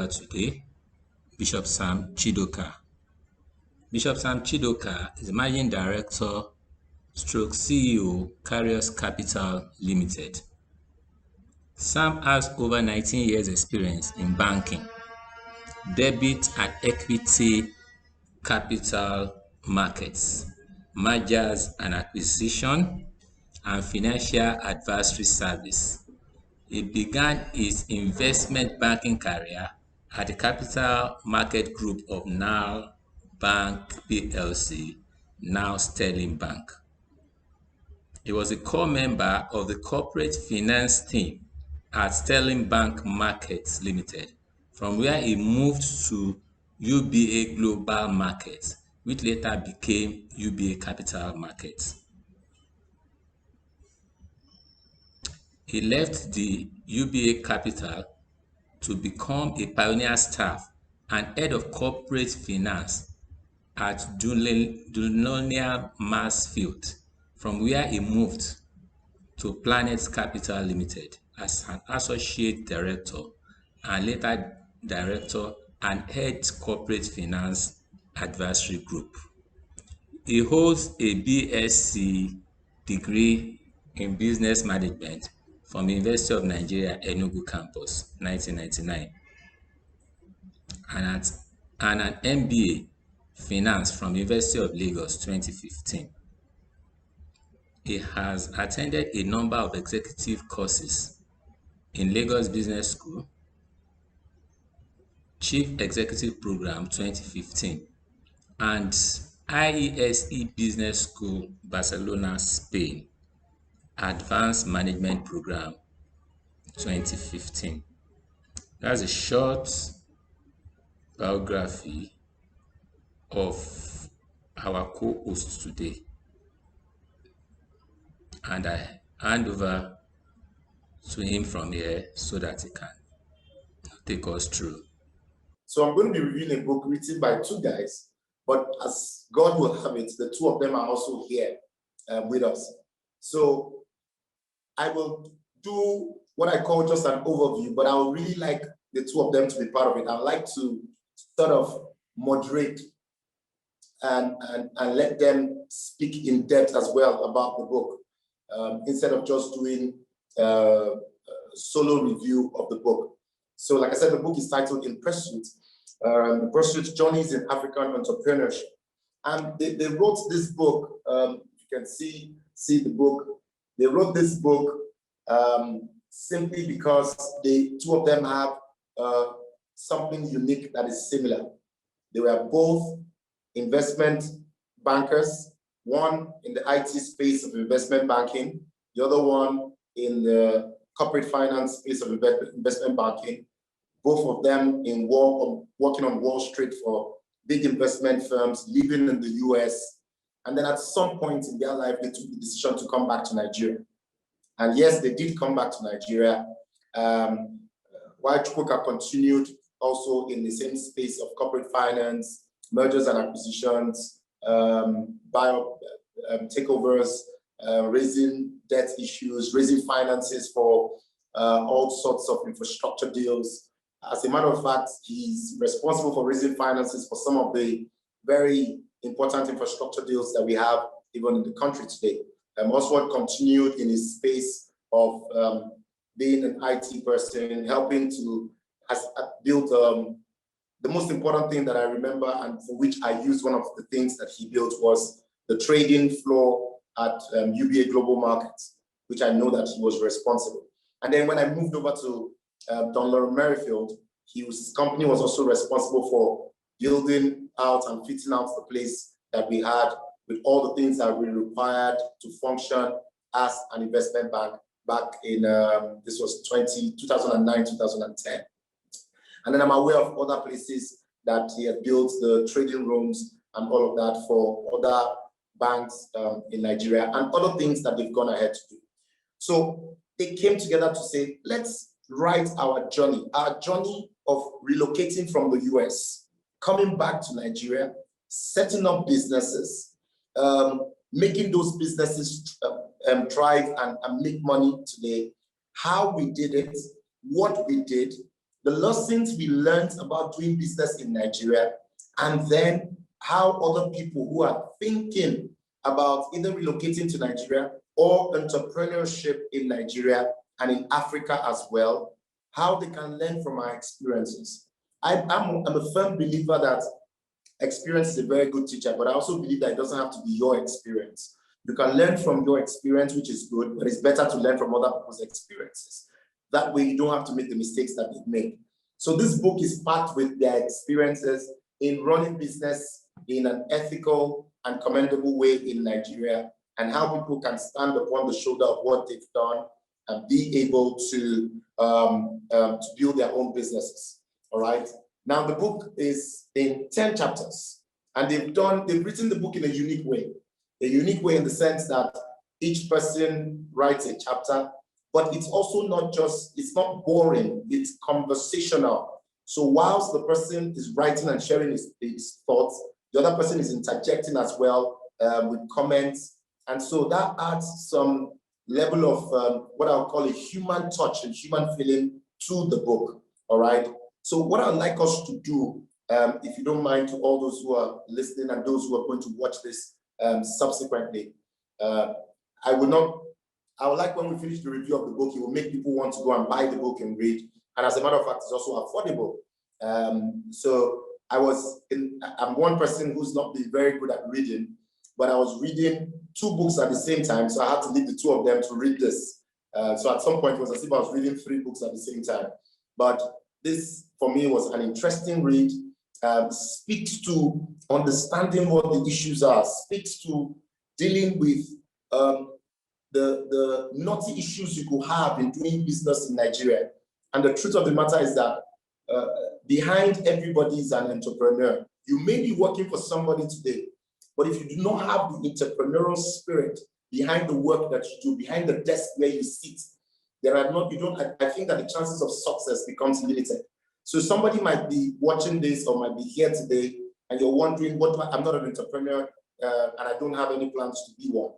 lecturer today, Bishop Sam Chidoka. Bishop Sam Chidoka is the Managing Director / CEO, Carriers Capital Limited. Sam has over 19 years experience in banking, debit and equity capital markets, mergers and acquisition, and financial advisory service. He began his investment banking career at the Capital Market Group of now Bank PLC, now Sterling Bank. He was a core member of the corporate finance team at Sterling Bank Markets Limited, from where he moved to UBA Global Markets, which later became UBA Capital Markets. He left the UBA Capital to become a pioneer staff and head of corporate finance at Dulonia Marsfield, from where he moved to Planet Capital Limited as an associate director and later director and head corporate finance advisory group. He holds a BSc degree in business management from the University of Nigeria, Enugu campus, 1999, and an MBA finance from the University of Lagos, 2015. He has attended a number of executive courses in Lagos Business School, Chief Executive Program 2015, and IESE Business School, Barcelona, Spain, Advanced Management Program 2015. That's a short biography of our co-host today. And I hand over to him from here so that he can take us through. So I'm going to be reviewing a book written by two guys, but as God will have it, the two of them are also here with us. So I will do what I call just an overview, but I would really like the two of them to be part of it. I'd like to sort of moderate and let them speak in depth as well about the book, instead of just doing a solo review of the book. So like I said, the book is titled In Pursuit. The Pursuit Journeys in African Entrepreneurship. And they wrote this book, you can see the book. They wrote this book simply because the two of them have something unique that is similar. They were both investment bankers, one in the IT space of investment banking, the other one in the corporate finance space of investment banking, both of them working on Wall Street for big investment firms, living in the US. And then at some point in their life, they took the decision to come back to Nigeria. And yes, they did come back to Nigeria. While Chukwuka continued also in the same space of corporate finance, mergers and acquisitions, takeovers, raising debt issues, raising finances for all sorts of infrastructure deals. As a matter of fact, he's responsible for raising finances for some of the very important infrastructure deals that we have even in the country today. Oswald continued in his space of being an IT person, helping to build the most important thing that I remember and for which I used one of the things that he built was the trading floor at UBA Global Markets, which I know that he was responsible. And then when I moved over to Dunlop Merrifield, his company was also responsible for building out and fitting out the place that we had with all the things that we required to function as an investment bank back in, this was 2009, 2010. And then I'm aware of other places that he had built the trading rooms and all of that for other banks in Nigeria and other things that they've gone ahead to do. So they came together to say, let's write our journey of relocating from the US, coming back to Nigeria, setting up businesses, making those businesses thrive and make money today, how we did it, what we did, the lessons we learned about doing business in Nigeria, and then how other people who are thinking about either relocating to Nigeria or entrepreneurship in Nigeria and in Africa as well, how they can learn from our experiences. I'm a firm believer that experience is a very good teacher, but I also believe that it doesn't have to be your experience. You can learn from your experience, which is good, but it's better to learn from other people's experiences. That way you don't have to make the mistakes that they make. So this book is packed with their experiences in running business in an ethical and commendable way in Nigeria, and how people can stand upon the shoulder of what they've done and be able to build their own businesses. All right. Now the book is in 10 chapters, and they've written the book in a unique way in the sense that each person writes a chapter, but it's also it's not boring, it's conversational. So whilst the person is writing and sharing his thoughts, the other person is interjecting as well with comments. And so that adds some level of what I'll call a human touch and human feeling to the book, all right? So what I'd like us to do, if you don't mind, to all those who are listening and those who are going to watch this subsequently, I would like, when we finish the review of the book, it will make people want to go and buy the book and read. And as a matter of fact, it's also affordable. So I'm one person who's not been very good at reading, but I was reading 2 books at the same time. So I had to leave the 2 of them to read this. So at some point it was as if I was reading 3 books at the same time. But this, for me, was an interesting read. Speaks to understanding what the issues are, speaks to dealing with the knotty issues you could have in doing business in Nigeria. And the truth of the matter is that behind everybody is an entrepreneur. You may be working for somebody today, but if you do not have the entrepreneurial spirit behind the work that you do, behind the desk where you sit, I think that the chances of success becomes limited. So somebody might be watching this or might be here today, and you're wondering, I'm not an entrepreneur and I don't have any plans to be one.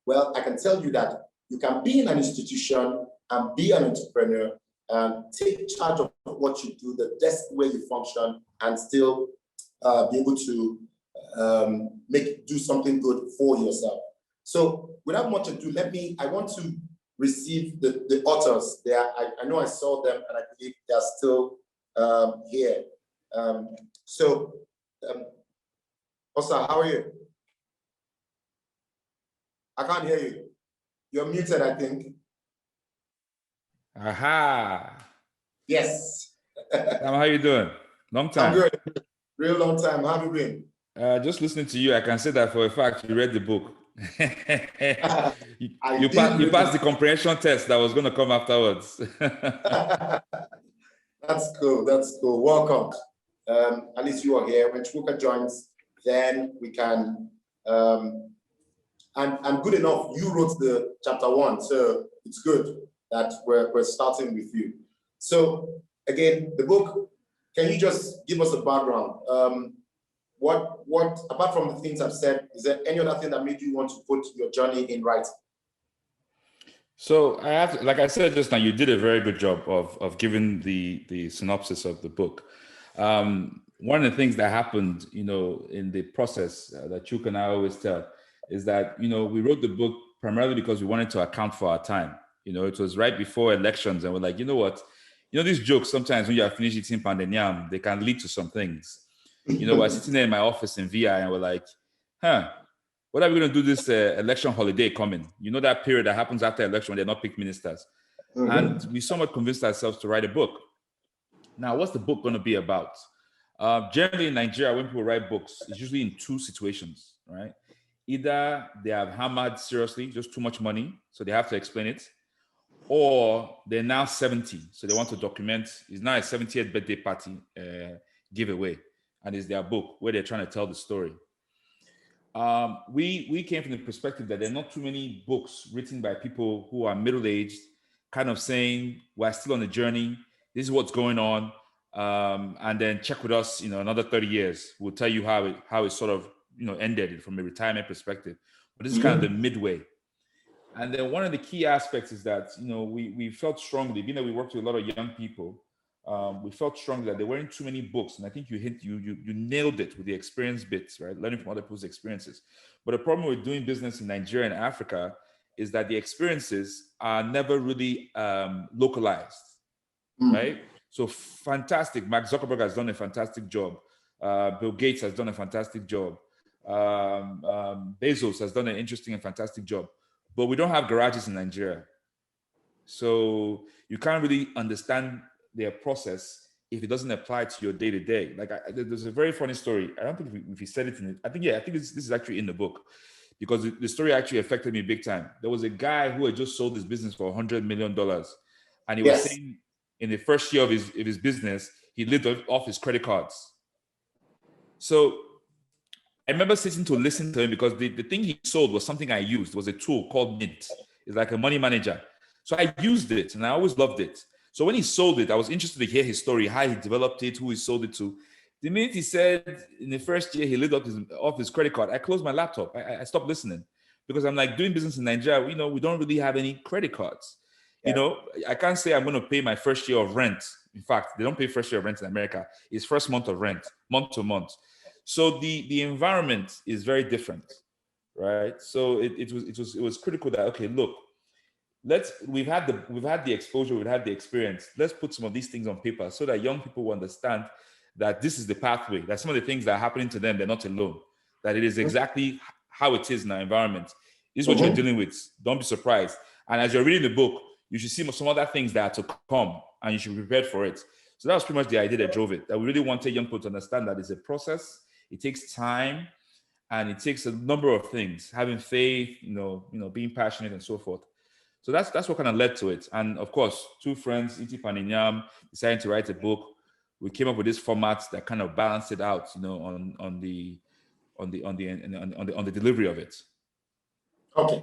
Well, I can tell you that you can be in an institution and be an entrepreneur and take charge of what you do, the desk where you function, and still be able to do something good for yourself. So without much ado, I want to receive the authors there. I know I saw them, and I believe they're still here. Osa, how are you? I can't hear you. You're muted, I think. Aha. Yes. How are you doing? Long time. I'm good. Real long time. How have you been? Just listening to you, I can say that for a fact you read the book. you passed the comprehension test that was going to come afterwards. That's cool. That's cool. Welcome. At least you are here. When Chuka joins, then we can. And good enough, you wrote the chapter 1, so it's good that we're starting with you. So again, the book. Can you just give us a background? What apart from the things I've said, is there any other thing that made you want to put your journey in writing? So like I said just now, you did a very good job of giving the synopsis of the book. One of the things that happened, in the process that Chuka and I always tell is that, we wrote the book primarily because we wanted to account for our time. It was right before elections, and we're like, you know what? These jokes, sometimes when you are finished eating pound and yam, they can lead to some things. We're sitting there in my office in VI, and we're like, what are we going to do this election holiday coming? That period that happens after election when they're not picked ministers. Mm-hmm. And we somewhat convinced ourselves to write a book. Now, what's the book going to be about? Generally in Nigeria, when people write books, it's usually in 2 situations, right? Either they have hammered seriously, just too much money, so they have to explain it, or they're now 70, so they want to document. It's now a 70th birthday party giveaway, and it's their book where they're trying to tell the story. We came from the perspective that there are not too many books written by people who are middle-aged, kind of saying, we're still on the journey, this is what's going on, and then check with us, another 30 years. We'll tell you how it sort of, ended from a retirement perspective. But this is kind of the midway. And then one of the key aspects is that, we felt strongly, being that we worked with a lot of young people, we felt strongly that there weren't too many books, and I think you nailed it with the experience bits, right? Learning from other people's experiences. But the problem with doing business in Nigeria and Africa is that the experiences are never really localized, right? So fantastic. Mark Zuckerberg has done a fantastic job. Bill Gates has done a fantastic job. Bezos has done an interesting and fantastic job. But we don't have garages in Nigeria. So you can't really understand their process if it doesn't apply to your day-to-day. Like there's a very funny story. I don't think if he said it in it. I think this is actually in the book, because the story actually affected me big time. There was a guy who had just sold his business for $100 million. And he was saying in the first year of his business, he lived off his credit cards. So I remember sitting to listen to him, because the thing he sold was something I used. It was a tool called Mint. It's like a money manager. So I used it and I always loved it. So when he sold it, I was interested to hear his story, how he developed it, who he sold it to. The minute he said in the first year he lived off his credit card, I closed my laptop. I stopped listening, because I'm like, doing business in Nigeria, we don't really have any credit cards. I can't say I'm going to pay my first year of rent. In fact, they don't pay first year of rent in America. It's first month of rent, month to month. So the environment is very different, right? So it was critical that, okay, look, we've had the exposure, we've had the experience. Let's put some of these things on paper so that young people will understand that this is the pathway, that some of the things that are happening to them, they're not alone, that it is exactly how it is in our environment. This is what you're dealing with. Don't be surprised. And as you're reading the book, you should see some other things that are to come, and you should be prepared for it. So that was pretty much the idea that drove it, that we really wanted young people to understand that it's a process, it takes time, and it takes a number of things, having faith, being passionate and so forth. So that's what kind of led to it. And of course, two friends, Iti Paninyam, decided to write a book. We came up with this format that kind of balanced it out, on the delivery of it. Okay,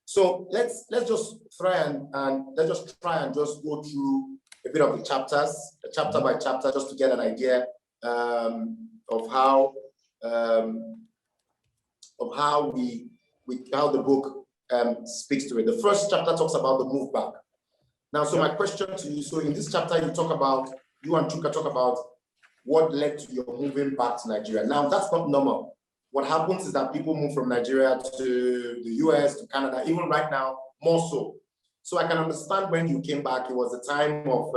so let's just try and just go through a bit of the chapters, chapter by chapter, just to get an idea of how the book speaks to it. The first chapter talks about the move back. Now, so my question to you, so in this chapter, you and Chuka talk about what led to your moving back to Nigeria. Now, that's not normal. What happens is that people move from Nigeria to the US, to Canada, even right now, more so. So I can understand when you came back, it was a time of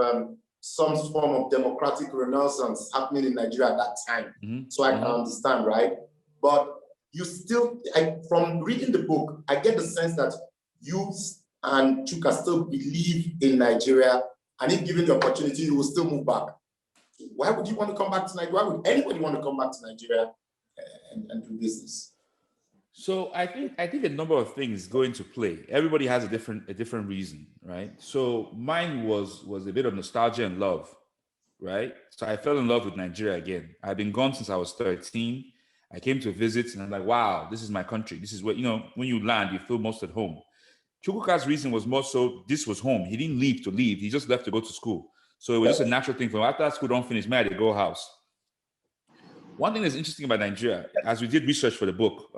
some form of democratic renaissance happening in Nigeria at that time. So I can understand, right? But you still, from reading the book, I get the sense that you and Chuka still believe in Nigeria, and if given the opportunity, you will still move back. Why would you want to come back to Nigeria? Why would anybody want to come back to Nigeria and do business? So I think a number of things go into play. Everybody has a different reason, right? So mine was a bit of nostalgia and love, right? So I fell in love with Nigeria again. I've been gone since I was 13. I came to visit and I'm like, wow, this is my country. This is where, when you land, you feel most at home. Chukwuka's reason was more so this was home. He didn't leave to leave. He just left to go to school. So it was just a natural thing for him. After school don't finish, man, they go house. One thing that's interesting about Nigeria, as we did research for the book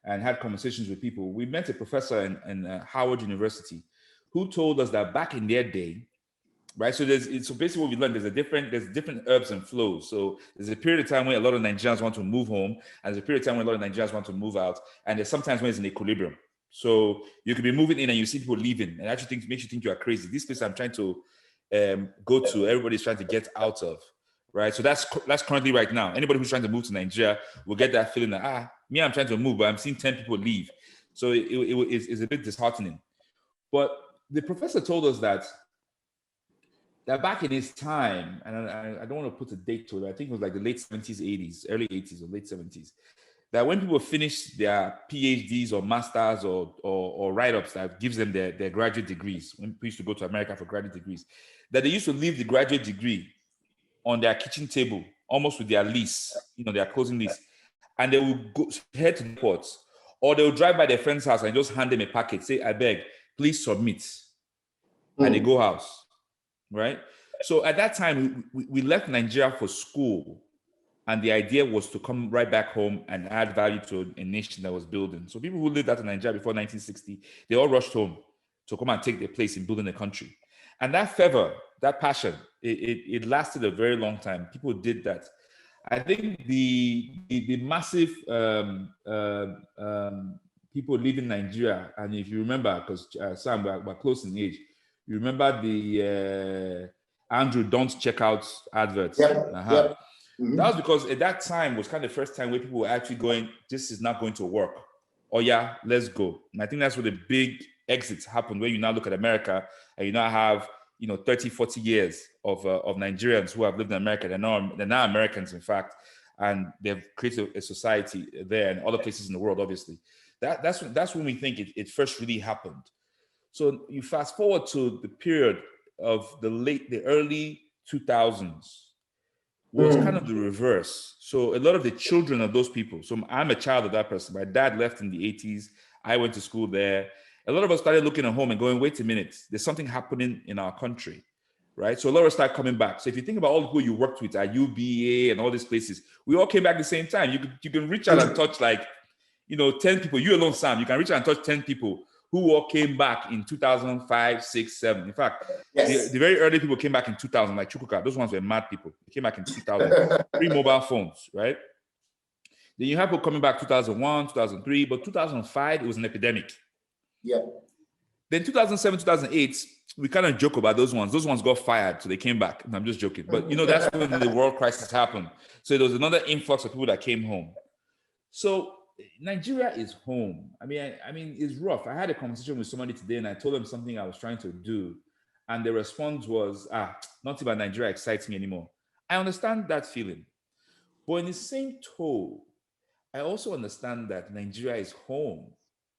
and had conversations with people, we met a professor in Howard University who told us that back in their day, right? So basically what we learned, there's different ebbs and flows. So there's a period of time when a lot of Nigerians want to move home, and there's a period of time when a lot of Nigerians want to move out, and there's sometimes when it's in equilibrium. So you could be moving in and you see people leaving, and actually makes you think you are crazy. This place I'm trying to go to, everybody's trying to get out of, right? So that's currently right now. Anybody who's trying to move to Nigeria will get that feeling that I'm trying to move, but I'm seeing 10 people leave. So it's a bit disheartening. But the professor told us that back in his time, and I don't want to put a date to it, I think it was like the late 70s, 80s, early 80s or late 70s, that when people finish their PhDs or masters or write-ups that gives them their graduate degrees, when people used to go to America for graduate degrees, that they used to leave the graduate degree on their kitchen table, almost with their lease, their closing lease, and they will go head to the ports, or they will drive by their friend's house and just hand them a packet, say, I beg, please submit, and they go house, right? So at that time, we left Nigeria for school, and the idea was to come right back home and add value to a nation that was building. So people who lived out in Nigeria before 1960, they all rushed home to come and take their place in building a country. And that fervor, that passion, it lasted a very long time. People did that. I think the massive people living in Nigeria, and if you remember, because Sam, we're close in age, you remember the Andrew Don't Check Out adverts. Yep. Yep. That was because at that time was kind of the first time where people were actually going, this is not going to work. Oh yeah, let's go. And I think that's where the big exits happened, where you now look at America and you now have 30, 40 years of Nigerians who have lived in America. They're now Americans, in fact, and they've created a society there and other places in the world, obviously. That's when we think it first really happened. So you fast forward to the period of the early 2000s was kind of the reverse. So a lot of the children of those people, so I'm a child of that person. My dad left in the 80s. I went to school there. A lot of us started looking at home and going, wait a minute, there's something happening in our country, right? So a lot of us started coming back. So if you think about all the people you worked with at UBA and all these places, we all came back at the same time. You can reach out and touch 10 people. You alone, Sam, you can reach out and touch 10 people who all came back in 2005, 6, 7. In fact, yes. the very early people came back in 2000, like Chukwuka. Those ones were mad people. They came back in 2000. Pre-mobile phones, right? Then you have people coming back 2001, 2003, but 2005, it was an epidemic. Yeah. Then 2007, 2008, we kind of joke about those ones. Those ones got fired, so they came back. And I'm just joking. But, that's when the world crisis happened. So there was another influx of people that came home. So Nigeria is home. I mean, it's rough. I had a conversation with somebody today and I told them something I was trying to do. And the response was, not about Nigeria excites me anymore. I understand that feeling. But in the same tone, I also understand that Nigeria is home,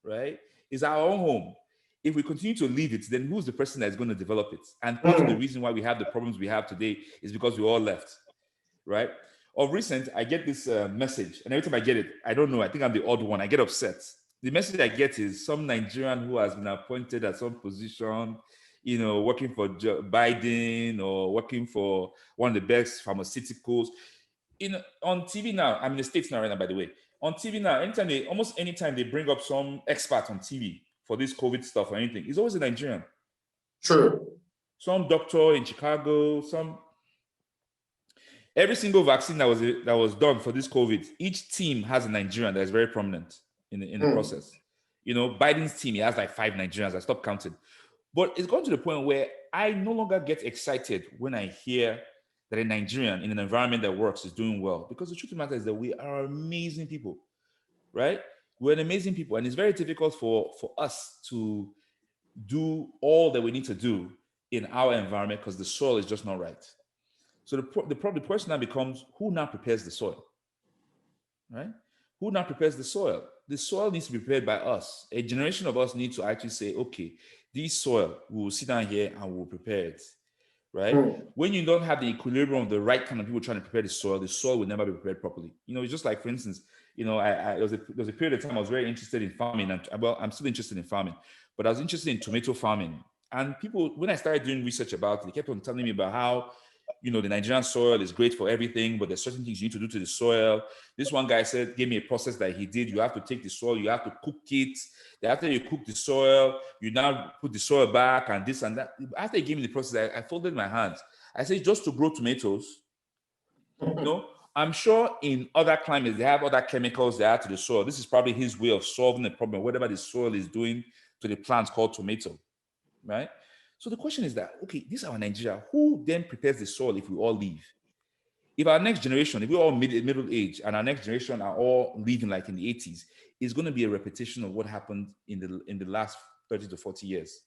right? It's our own home. If we continue to leave it, then who's the person that's going to develop it? And part of the reason why we have the problems we have today is because we all left, right? Of recent, I get this message, and every time I get it, I don't know, I think I'm the odd one. I get upset. The message I get is some Nigerian who has been appointed at some position, working for Biden or working for one of the best pharmaceuticals. On TV now, I'm in the States now, right now, by the way. On TV now, almost anytime they bring up some expert on TV for this COVID stuff or anything, it's always a Nigerian. True. Some doctor in Chicago, every single vaccine that was done for this COVID, each team has a Nigerian that is very prominent in the process. Biden's team, he has like 5 Nigerians. I stopped counting. But it's gone to the point where I no longer get excited when I hear that a Nigerian in an environment that works is doing well. Because the truth of the matter is that we are amazing people, right? We're an amazing people. And it's very difficult for us to do all that we need to do in our environment because the soil is just not right. So the question now becomes, who now prepares the soil, right? Who now prepares the soil? The soil needs to be prepared by us. A generation of us need to actually say, okay, this soil, we will sit down here and we'll prepare it, right? When you don't have the equilibrium of the right kind of people trying to prepare the soil will never be prepared properly. It's just like, for instance, there was a period of time I was very interested in farming. And I'm still interested in farming, but I was interested in tomato farming. And people, when I started doing research about it, they kept on telling me about how the Nigerian soil is great for everything, but there's certain things you need to do to the soil. This one guy gave me a process that he did. You have to take the soil, you have to cook it. After you cook the soil, you now put the soil back and this and that. After he gave me the process, I folded my hands. I said, just to grow tomatoes, I'm sure in other climates, they have other chemicals they add to the soil. This is probably his way of solving the problem, whatever the soil is doing to the plants called tomato, right? So the question is that, okay, this is our Nigeria. Who then prepares the soil if we all leave? If our next generation, if we're all middle age and our next generation are all leaving like in the 80s, it's going to be a repetition of what happened in the last 30 to 40 years.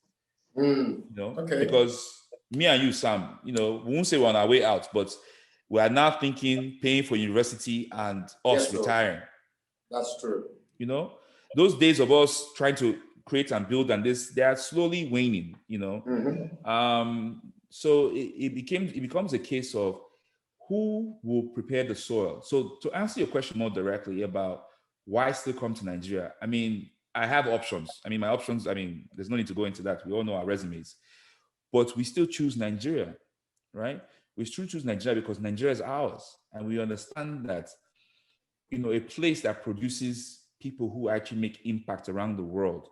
Okay. Because me and you, Sam, we won't say we're on our way out, but we are now thinking paying for university and us retiring. That's true. Those days of us trying to create and build and they are slowly waning, So it becomes a case of who will prepare the soil. So to answer your question more directly about why still come to Nigeria, I have options. My options, there's no need to go into that. We all know our resumes, but we still choose Nigeria, right? We still choose Nigeria because Nigeria is ours. And we understand that, a place that produces people who actually make impact around the world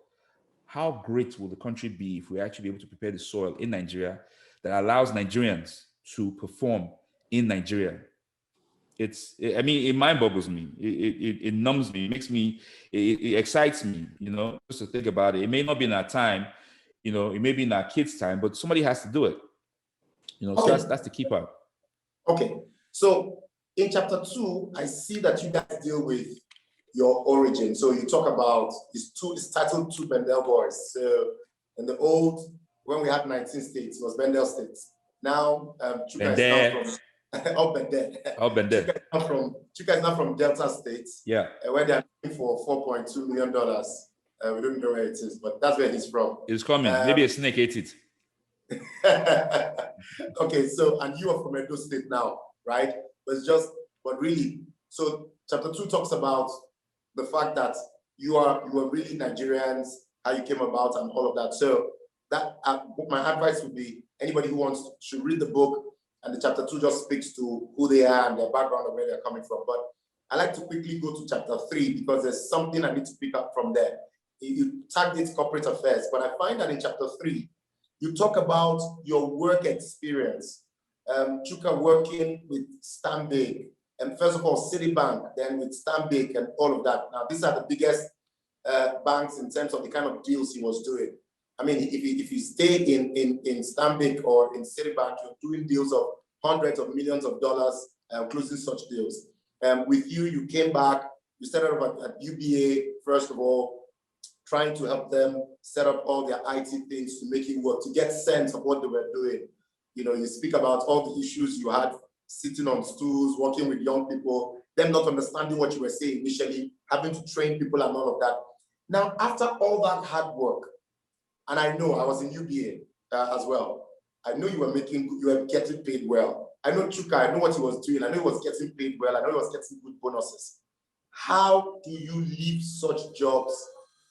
how great will the country be if we actually be able to prepare the soil in Nigeria that allows Nigerians to perform in Nigeria? I mean, it mind boggles me. It numbs me. It makes me, it excites me, just to think about it. It may not be in our time, it may be in our kids' time, but somebody has to do it. So Okay. that's the key part. Okay. So in chapter 2, I see that you guys deal with your origin. So you talk about it's titled Two Bendel Boys. So in the old, when we had 19 states, it was Bendel states. Now Chuka is now from Bendel. Bendel. Chuka is now from Delta states. Yeah. Where they are looking for $4.2 million. We don't know where it is, but that's where he's from. It's coming. Maybe a snake ate it. Okay, so and you are from Edo State now, right? But really, so chapter 2 talks about the fact that you are really Nigerians, how you came about, and all of that. So that my advice would be anybody who wants should read the book, and the chapter 2 just speaks to who they are and their background and where they're coming from. But I like to quickly go to chapter 3 because there's something I need to pick up from there. You tagged it corporate affairs, but I find that in chapter 3 you talk about your work experience. Chuka working with Stanbic, and first of all, Citibank, then with Stanbic and all of that. Now, these are the biggest banks in terms of the kind of deals he was doing. I mean, if you stay in Stanbic or in Citibank, you're doing deals of hundreds of millions of dollars, closing such deals. With you came back, you started off at UBA, first of all, trying to help them set up all their IT things to make it work, to get sense of what they were doing. You speak about all the issues you had sitting on stools, working with young people, them not understanding what you were saying initially, having to train people and all of that. Now, after all that hard work, and I know I was in UBA as well, I know you were getting paid well. I know Chuka, I know what he was doing. I know he was getting paid well. I know he was getting good bonuses. How do you leave such jobs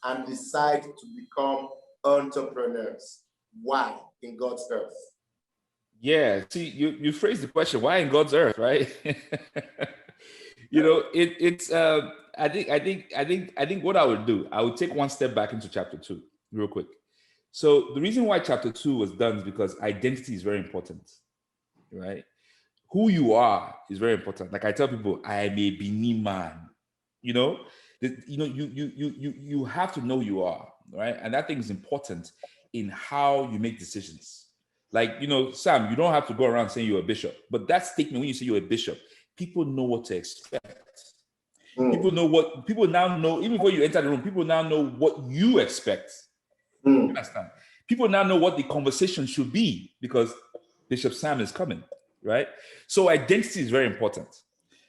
and decide to become entrepreneurs? Why in God's earth? Yeah, see, you phrased the question, why in God's earth, right? It's I think what I would do, I would take one step back into chapter 2 real quick. So the reason why chapter 2 was done is because identity is very important, right? Who you are is very important. Like I tell people, I am a Benin man, you have to know who you are, right? And that thing is important in how you make decisions. Like, Sam, you don't have to go around saying you're a bishop, but that statement, when you say you're a bishop, people know what to expect. People now know, even before you enter the room, people now know what you expect. You understand? People now know what the conversation should be because Bishop Sam is coming, right? So identity is very important.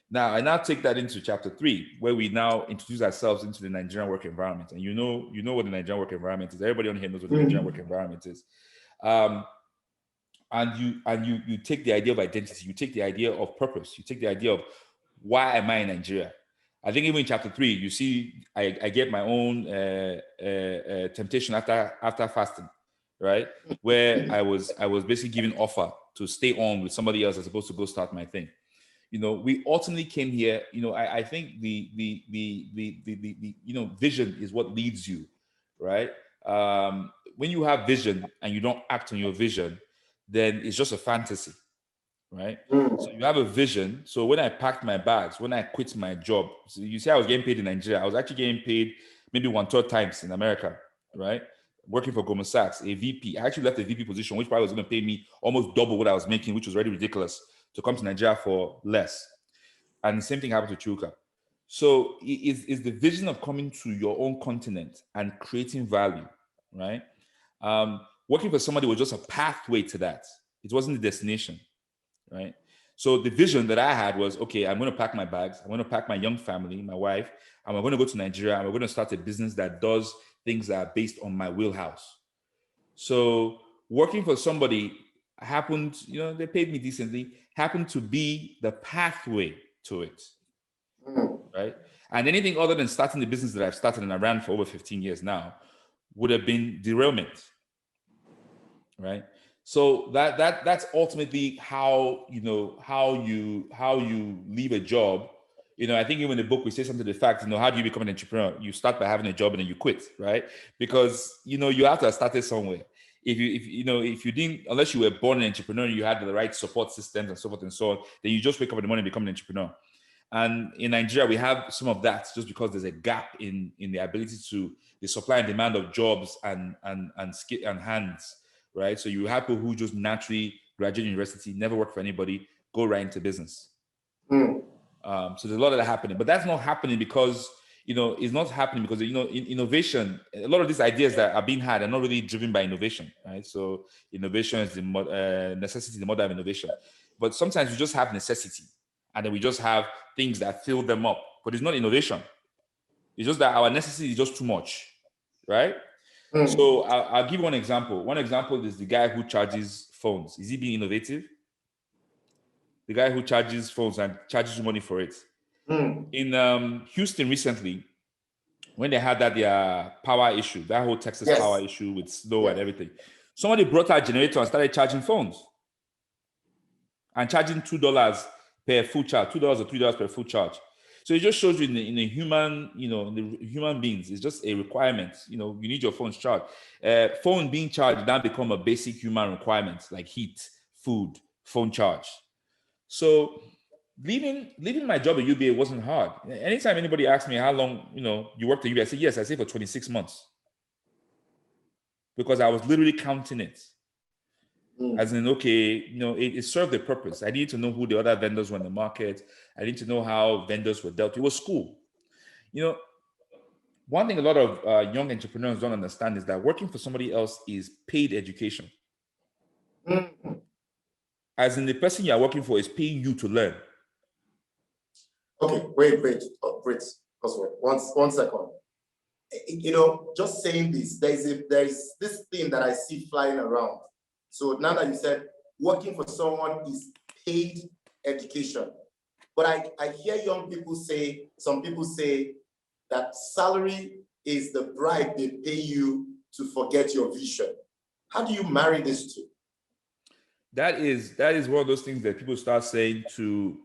Now, I now take that into chapter 3, where we now introduce ourselves into the Nigerian work environment. And you know what the Nigerian work environment is. Everybody on here knows what the Nigerian work environment is. And you take the idea of identity, you take the idea of purpose, you take the idea of why am I in Nigeria? I think even in chapter 3, you see, I get my own temptation after fasting, right? Where I was basically given offer to stay on with somebody else as opposed to go start my thing. We ultimately came here. I think the vision is what leads you, right? When you have vision and you don't act on your vision, then it's just a fantasy, right? So you have a vision. So when I packed my bags, when I quit my job, so you see I was getting paid in Nigeria, I was actually getting paid maybe 1/3 times in America, right? Working for Goldman Sachs, a VP. I actually left a VP position, which probably was going to pay me almost double what I was making, which was already ridiculous, to come to Nigeria for less. And the same thing happened to Chuka. So it's the vision of coming to your own continent and creating value, right? Working for somebody was just a pathway to that. It wasn't the destination, right? So the vision that I had was, okay, I'm going to pack my bags. I'm going to pack my young family, my wife, and we're going to go to Nigeria, and we're going to start a business that does things that are based on my wheelhouse. So working for somebody happened, they paid me decently, happened to be the pathway to it, right? And anything other than starting the business that I've started and I ran for over 15 years now would have been derailment, right? So that's ultimately how you leave a job. I think even in the book, we say something to the fact, how do you become an entrepreneur? You start by having a job and then you quit, right? Because, you have to have started somewhere. If you didn't, unless you were born an entrepreneur, you had the right support systems and so forth and so on, then you just wake up in the morning and become an entrepreneur. And in Nigeria, we have some of that just because there's a gap in the ability to the supply and demand of jobs and skill and hands, right? So you have people who just naturally graduate university, never work for anybody, go right into business. So there's a lot of that happening, but that's not happening because, it's not happening because, in innovation, a lot of these ideas that are being had are not really driven by innovation, right? So innovation is the necessity, the mother of innovation. But sometimes we just have necessity and then we just have things that fill them up, but it's not innovation. It's just that our necessity is just too much, right? So I'll give you one example. One example is the guy who charges phones. Is he being innovative? The guy who charges phones and charges you money for it. In Houston recently, when they had their power issue, that whole Texas power issue with snow and everything, somebody brought out a generator and started charging phones and charging $2 per full charge, $2 or $3 per full charge. So it just shows you in the human, in the human beings, it's just a requirement. You need your phone's charged. Phone being charged now become a basic human requirement like heat, food, phone charge. So leaving my job at UBA wasn't hard. Anytime anybody asks me how long, you worked at UBA, I say, yes, I say for 26 months. Because I was literally counting it. As in, okay, it served a purpose. I needed to know who the other vendors were in the market. I needed to know how vendors were dealt. It was school. One thing a lot of young entrepreneurs don't understand is that working for somebody else is paid education. As in, the person you are working for is paying you to learn. Okay, wait. One second. Just saying this, there's this thing that I see flying around. So now that you said working for someone is paid education, but I hear some people say that salary is the bribe they pay you to forget your vision. How do you marry these two? That is one of those things that people start saying to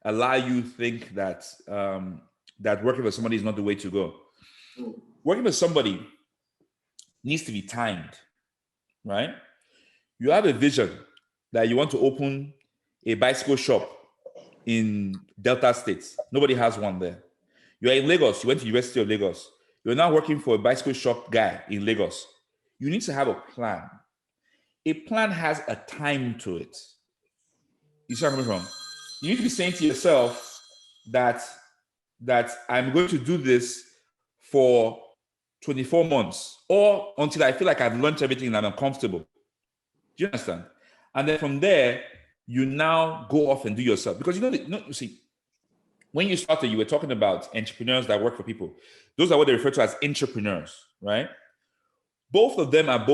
allow you think that that working for somebody is not the way to go. Working for somebody needs to be timed, right? You have a vision that you want to open a bicycle shop in Delta State. Nobody has one there. You're in Lagos. You went to the University of Lagos. You're now working for a bicycle shop guy in Lagos. You need to have a plan. A plan has a time to it. You see where I'm coming from? You need to be saying to yourself that I'm going to do this for 24 months or until I feel like I've learned everything and I'm comfortable. Do you understand? And then from there, you now go off and do yourself. Because you see, when you started, you were talking about entrepreneurs that work for people. Those are what they refer to as entrepreneurs, right? Both of them have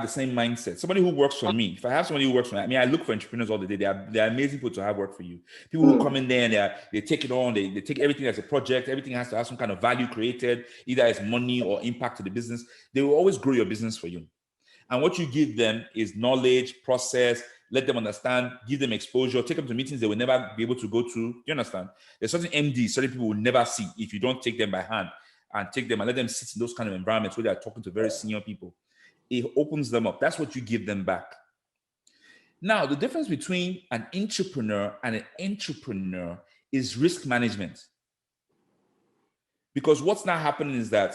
the same mindset. Somebody who works for me, if I have somebody who works for me, I look for entrepreneurs all the day. They are amazing people to have work for you. People who come in there and they take it on, they take everything as a project. Everything has to have some kind of value created, either as money or impact to the business. They will always grow your business for you. And what you give them is knowledge, process, let them understand, give them exposure, take them to meetings they will never be able to go to. Do you understand? There's certain MDs, certain people will never see if you don't take them by hand and take them and let them sit in those kind of environments where they are talking to very senior people. It opens them up. That's what you give them back. Now, the difference between an entrepreneur and an entrepreneur is risk management. Because what's now happening is that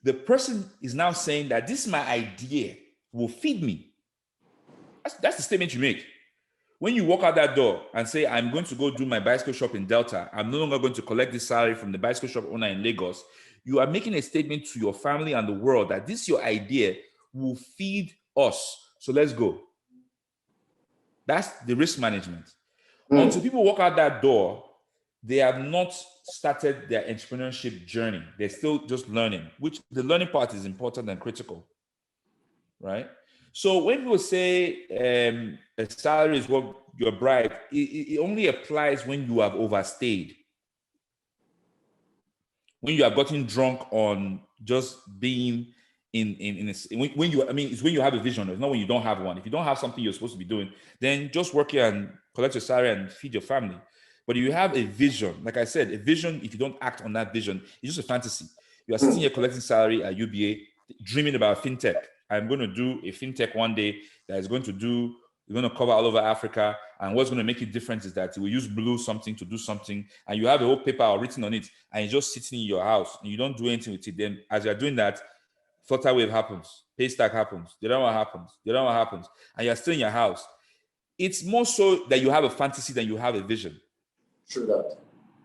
the person is now saying that this is my idea, will feed me. That's the statement you make. When you walk out that door and say, I'm going to go do my bicycle shop in Delta, I'm no longer going to collect this salary from the bicycle shop owner in Lagos, you are making a statement to your family and the world that this your idea will feed us. So let's go. That's the risk management. Until people walk out that door, they have not started their entrepreneurship journey. They're still just learning, which the learning part is important and critical, right? So when people say a salary is what your bribe, it only applies when you have overstayed. When you have gotten drunk on just being when you have a vision. It's not when you don't have one. If you don't have something you're supposed to be doing, then just work here and collect your salary and feed your family. But you have a vision. Like I said, a vision, if you don't act on that vision, it's just a fantasy. You are sitting here collecting salary at UBA, dreaming about fintech. I'm going to do a fintech one day that is going to cover all over Africa. And what's going to make it different is that we use blue something to do something. And you have a whole paper written on it. And you're just sitting in your house and you don't do anything with it. Then as you're doing that, flutter wave happens. Haystack happens. The other one happens. The other one happens. And you're still in your house. It's more so that you have a fantasy than you have a vision. True that.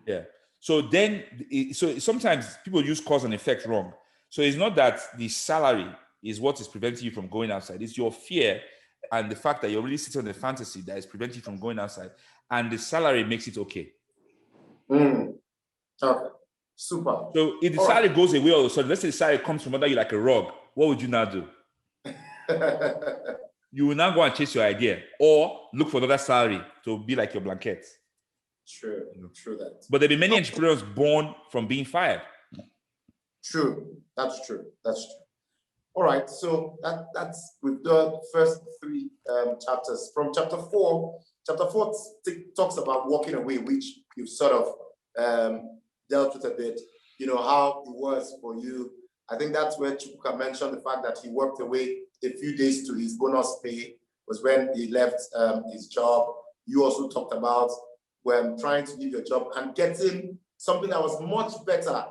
Yeah. So then, so sometimes people use cause and effect wrong. So it's not that the salary is what is preventing you from going outside. It's your fear and the fact that you're really sitting on the fantasy that is preventing you from going outside. And the salary makes it okay. Okay. Super. So if the salary goes away all of a sudden, let's say the salary comes from under you like a rug, what would you now do? You will now go and chase your idea or look for another salary to be like your blanket. True. True that. But there'll be many entrepreneurs born from being fired. True. That's true. That's true. All right. So that's with the first three chapters. From chapter four talks about walking away, which you've sort of dealt with a bit. You know, how it was for you. I think that's where Chukwuka mentioned the fact that he worked away a few days to his bonus pay was when he left his job. You also talked about when trying to leave your job and getting something that was much better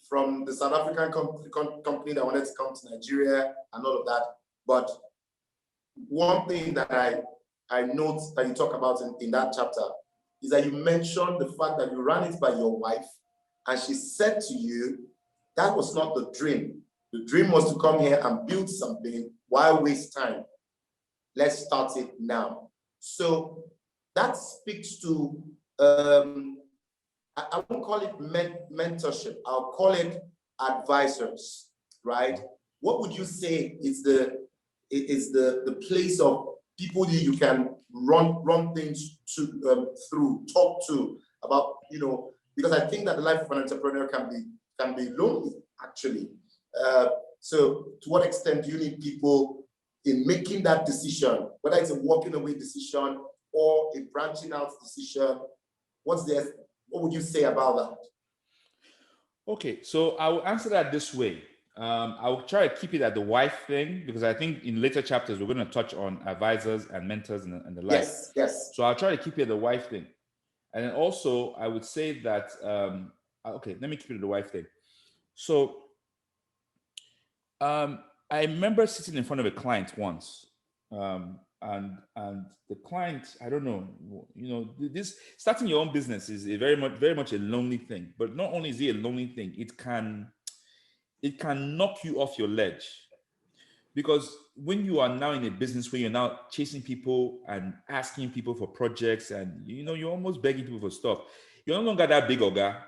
from the South African company that wanted to come to Nigeria and all of that. But one thing that I note that you talk about in that chapter is that you mentioned the fact that you ran it by your wife and she said to you, that was not the dream. The dream was to come here and build something. Why waste time? Let's start it now. So that speaks to, I won't call it mentorship. I'll call it advisors, right? What would you say is the place of people that you can run things to through, talk to about, you know, because I think that the life of an entrepreneur can be lonely, actually. So to what extent do you need people in making that decision, whether it's a walking away decision or a branching out decision? What would you say about that? Okay, so I will answer that this way. I will try to keep it at the wife thing because I think in later chapters we're going to touch on advisors and mentors and the like. Yes. So I'll try to keep it at the wife thing. And then also I would say that, okay, let me keep it at the wife thing. So I remember sitting in front of a client once, and the client, I don't know, you know, this starting your own business is a very much a lonely thing. But not only is it a lonely thing, it can knock you off your ledge, because when you are now in a business where you're now chasing people and asking people for projects, and you know you're almost begging people for stuff, you're no longer that big oga.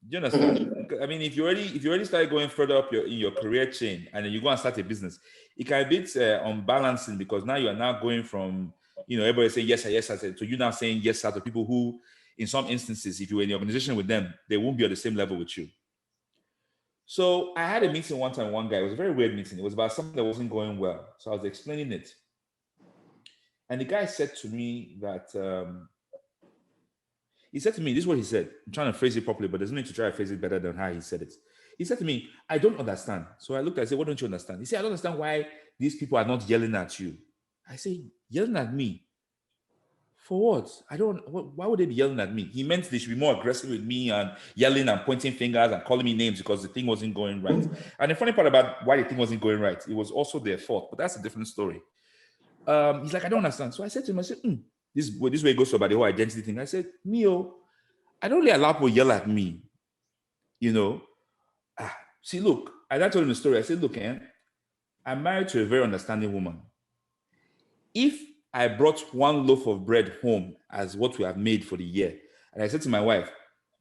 Do you understand? I mean, if you already started going further up in your career chain, and then you go and start a business, it can be a bit unbalancing, because now you are now going from, you know, everybody saying yes sir, yes sir, to you now saying yes sir to people who, in some instances, if you were in the organization with them, they won't be on the same level with you. So I had a meeting one time, one guy, it was a very weird meeting. It was about something that wasn't going well. So I was explaining it. And the guy said to me that, he said to me, this is what he said. I'm trying to phrase it properly, but there's no need to try to phrase it better than how he said it. He said to me, I don't understand. So I looked, I said, what don't you understand? He said, I don't understand why these people are not yelling at you. I say, yelling at me? For what? Why would they be yelling at me? He meant they should be more aggressive with me and yelling and pointing fingers and calling me names because the thing wasn't going right. And the funny part about why the thing wasn't going right, it was also their fault, but that's a different story. He's like, I don't understand. So I said to him, I said, this way it goes about the whole identity thing. I said, Mio, I don't really allow people to yell at me. You know, see, look, I told him the story. I said, look, I'm married to a very understanding woman. If I brought one loaf of bread home as what we have made for the year, and I said to my wife,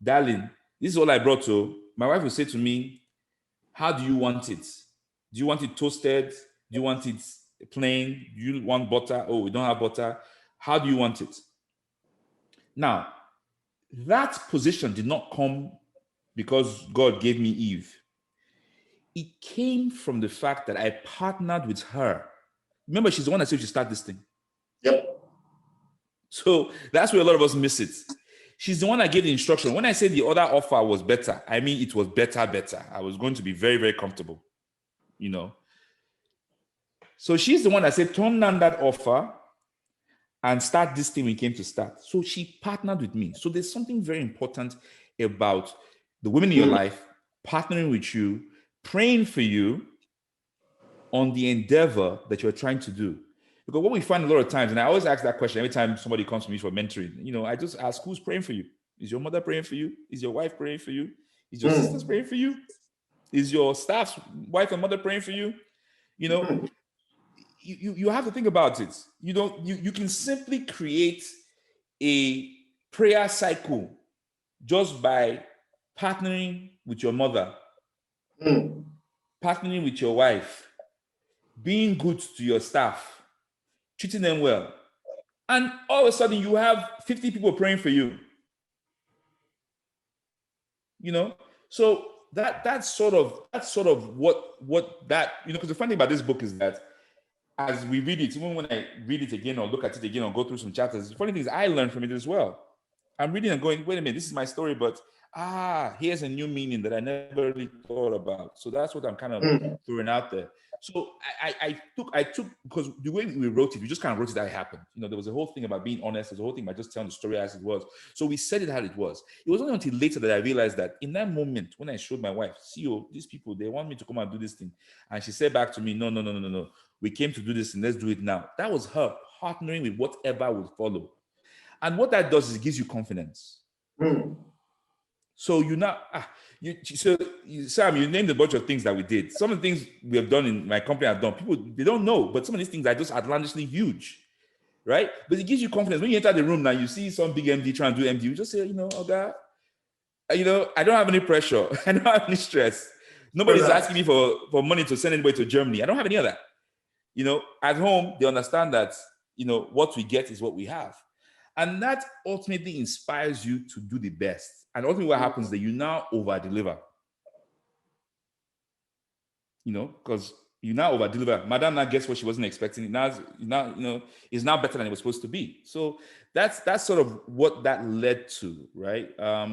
darling, this is all I brought to, my wife would say to me, how do you want it? Do you want it toasted? Do you want it plain? Do you want butter? Oh, we don't have butter. How do you want it? Now, that position did not come because God gave me Eve. It came from the fact that I partnered with her. Remember, she's the one that said she start this thing. Yep. So that's where a lot of us miss it. She's the one that gave the instruction. When I say the other offer was better, I mean it was better. I was going to be very, very comfortable, you know. So she's the one that said, turn down that offer and start this thing we came to start. So she partnered with me. So there's something very important about the women in your life partnering with you, praying for you on the endeavor that you're trying to do. Because what we find a lot of times, and I always ask that question every time somebody comes to me for mentoring, you know, I just ask, who's praying for you? Is your mother praying for you? Is your wife praying for you? Is your sisters praying for you? Is your staff's wife and mother praying for you? You know, you have to think about it. You can simply create a prayer cycle just by partnering with your mother, partnering with your wife, being good to your staff, treating them well. And all of a sudden you have 50 people praying for you. You know, so that's sort of what that, you know, because the funny thing about this book is that as we read it, even when I read it again or look at it again or go through some chapters, the funny thing is I learned from it as well. I'm reading and going, wait a minute, this is my story, but here's a new meaning that I never really thought about. So that's what I'm kind of throwing out there. So I took because the way we wrote it, we just kind of wrote it how it happened. You know, there was a whole thing about being honest. There's a whole thing about just telling the story as it was. So we said it how it was. It was only until later that I realized that in that moment when I showed my wife, see, oh, these people, they want me to come and do this thing. And she said back to me, no. We came to do this and let's do it now. That was her partnering with whatever would follow. And what that does is it gives you confidence. So Sam, you named a bunch of things that we did. Some of the things we have done in my company I've done, people, they don't know, but some of these things are just outlandishly huge, right? But it gives you confidence. When you enter the room now, you see some big MD trying to do MD, you just say, you know, oh God, you know, I don't have any pressure. I don't have any stress. Nobody's asking me for money to send anybody to Germany. I don't have any of that. You know, at home, they understand that, you know, what we get is what we have. And that ultimately inspires you to do the best. And ultimately what happens is that you now over-deliver. You know, because you now over-deliver. Madam now gets what she wasn't expecting. Now, you know, it's now better than it was supposed to be. So that's sort of what that led to, right?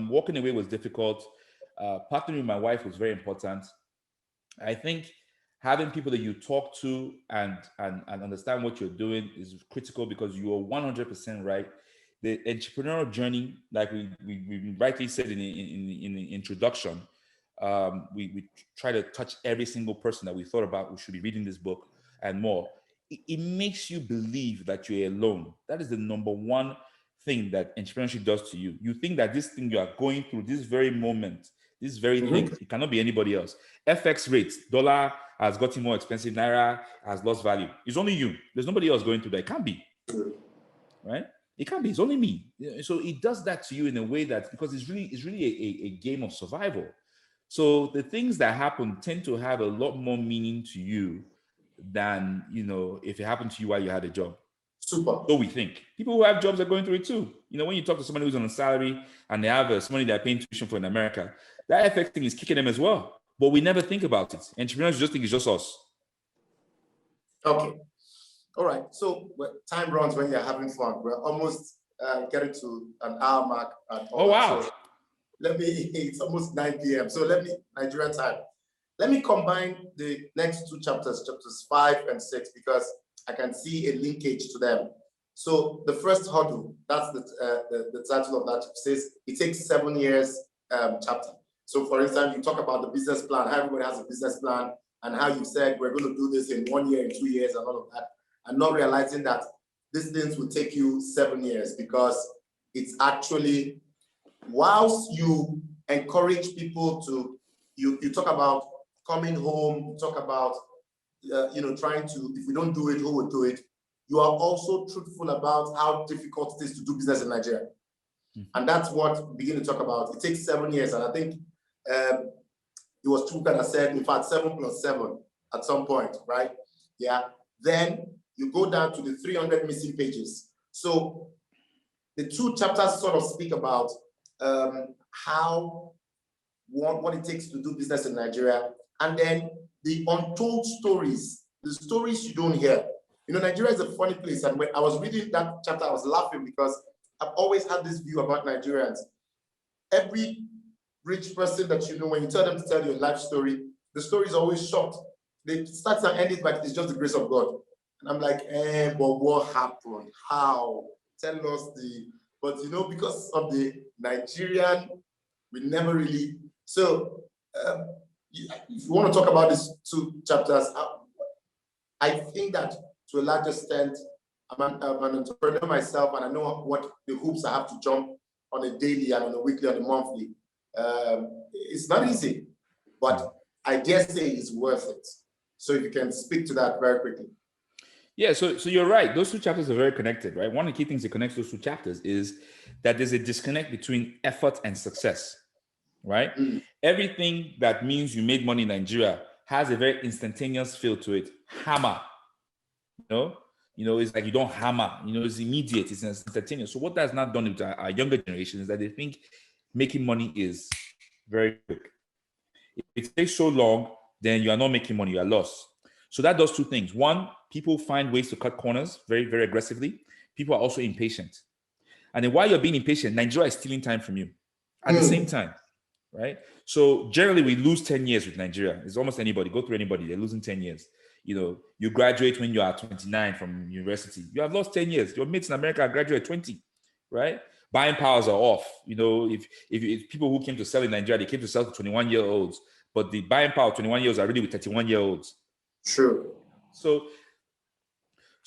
Walking away was difficult. Partnering with my wife was very important. I think having people that you talk to and understand what you're doing is critical, because you are 100% right. The entrepreneurial journey, like we rightly said in the introduction, we try to touch every single person that we thought about who should be reading this book and more. It makes you believe that you're alone. That is the number one thing that entrepreneurship does to you. You think that this thing you are going through, this very moment, this very thing, it cannot be anybody else. FX rates, dollar has gotten more expensive, naira has lost value. It's only you. There's nobody else going through that. It can't be, right? It can't be. It's only me. So it does that to you in a way that, because it's really a game of survival. So the things that happen tend to have a lot more meaning to you than, you know, if it happened to you while you had a job. Super. So we think. People who have jobs are going through it too. You know, when you talk to somebody who's on a salary and they have some money they're paying tuition for in America, that FX thing is kicking them as well. But we never think about it. Entrepreneurs just think it's just us. Okay. All right. So time runs when you're having fun. We're almost getting to an hour mark. Oh, wow. So it's almost 9 p.m. So Nigerian time. Let me combine the next two chapters 5 and 6, because I can see a linkage to them. So the first hurdle, that's the title of that, says it takes 7 years chapter. So for instance, you talk about the business plan, how everybody has a business plan, and how you said we're going to do this in 1 year, in 2 years, and all of that, and not realizing that these things will take you 7 years, because it's actually, whilst you encourage people to, you talk about coming home, you talk about, trying to, if we don't do it, who will do it? You are also truthful about how difficult it is to do business in Nigeria. And that's what we begin to talk about. It takes 7 years. And I think it was Chuka that said, in fact, 7 + 7 at some point, right? Yeah. Then you go down to the 300 missing pages. So the two chapters sort of speak about what it takes to do business in Nigeria, and then the untold stories, the stories you don't hear. You know, Nigeria is a funny place. And when I was reading that chapter, I was laughing because I've always had this view about Nigerians. Every rich person that you know, when you tell them to tell your life story, the story is always short. They start and end it, but it's just the grace of God. And I'm like, but what happened? How? Tell us but you know, because of the Nigerian, we never really. So if you want to talk about these two chapters, I think that to a large extent, I'm an entrepreneur myself, and I know what the hoops I have to jump on a daily and on a weekly and a monthly. It's not easy, but I dare say it's worth it. So if you can speak to that very quickly. Yeah, so you're right. Those two chapters are very connected, right? One of the key things that connects those two chapters is that there's a disconnect between effort and success, right? Everything that means you made money in Nigeria has a very instantaneous feel to it. Hammer, it's like you don't hammer, it's immediate, it's instantaneous. So what that's not done with our younger generation is that they think making money is very quick. If it takes so long, then you are not making money, you are lost. So that does two things. One, people find ways to cut corners very, very aggressively. People are also impatient. And then while you're being impatient, Nigeria is stealing time from you at the same time, right? So generally we lose 10 years with Nigeria. It's almost anybody, go through anybody, they're losing 10 years. You graduate when you are 29 from university. You have lost 10 years. Your mates in America graduate at 20, right? Buying powers are off. If people who came to sell in Nigeria, they came to sell to 21-year-olds, but the buying power of 21-year-olds are really with 31-year-olds. True. So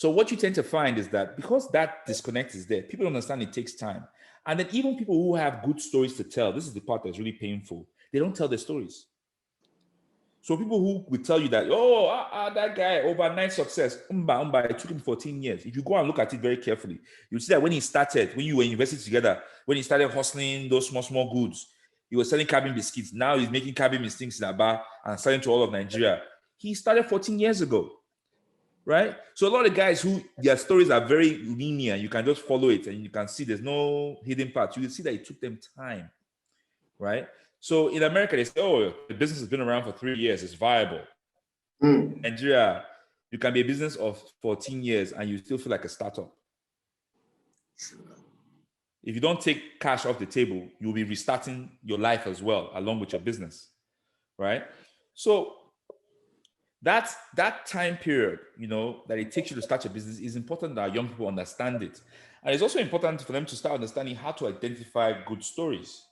what you tend to find is that because that disconnect is there, people understand it takes time. And then even people who have good stories to tell, this is the part that's really painful, they don't tell their stories. So people who will tell you that, that guy, overnight success, it took him 14 years. If you go and look at it very carefully, you'll see that when you were in university together, when he started hustling those small goods, he was selling cabin biscuits. Now he's making cabin biscuits in Aba and selling to all of Nigeria. He started 14 years ago, right? So a lot of guys who their stories are very linear, you can just follow it and you can see there's no hidden parts. You will see that it took them time, right? So in America, they say, the business has been around for 3 years, it's viable. In Nigeria, you can be a business of 14 years and you still feel like a startup. If you don't take cash off the table, you'll be restarting your life as well, along with your business, right? So that time period, that it takes you to start your business is important that young people understand it. And it's also important for them to start understanding how to identify good stories,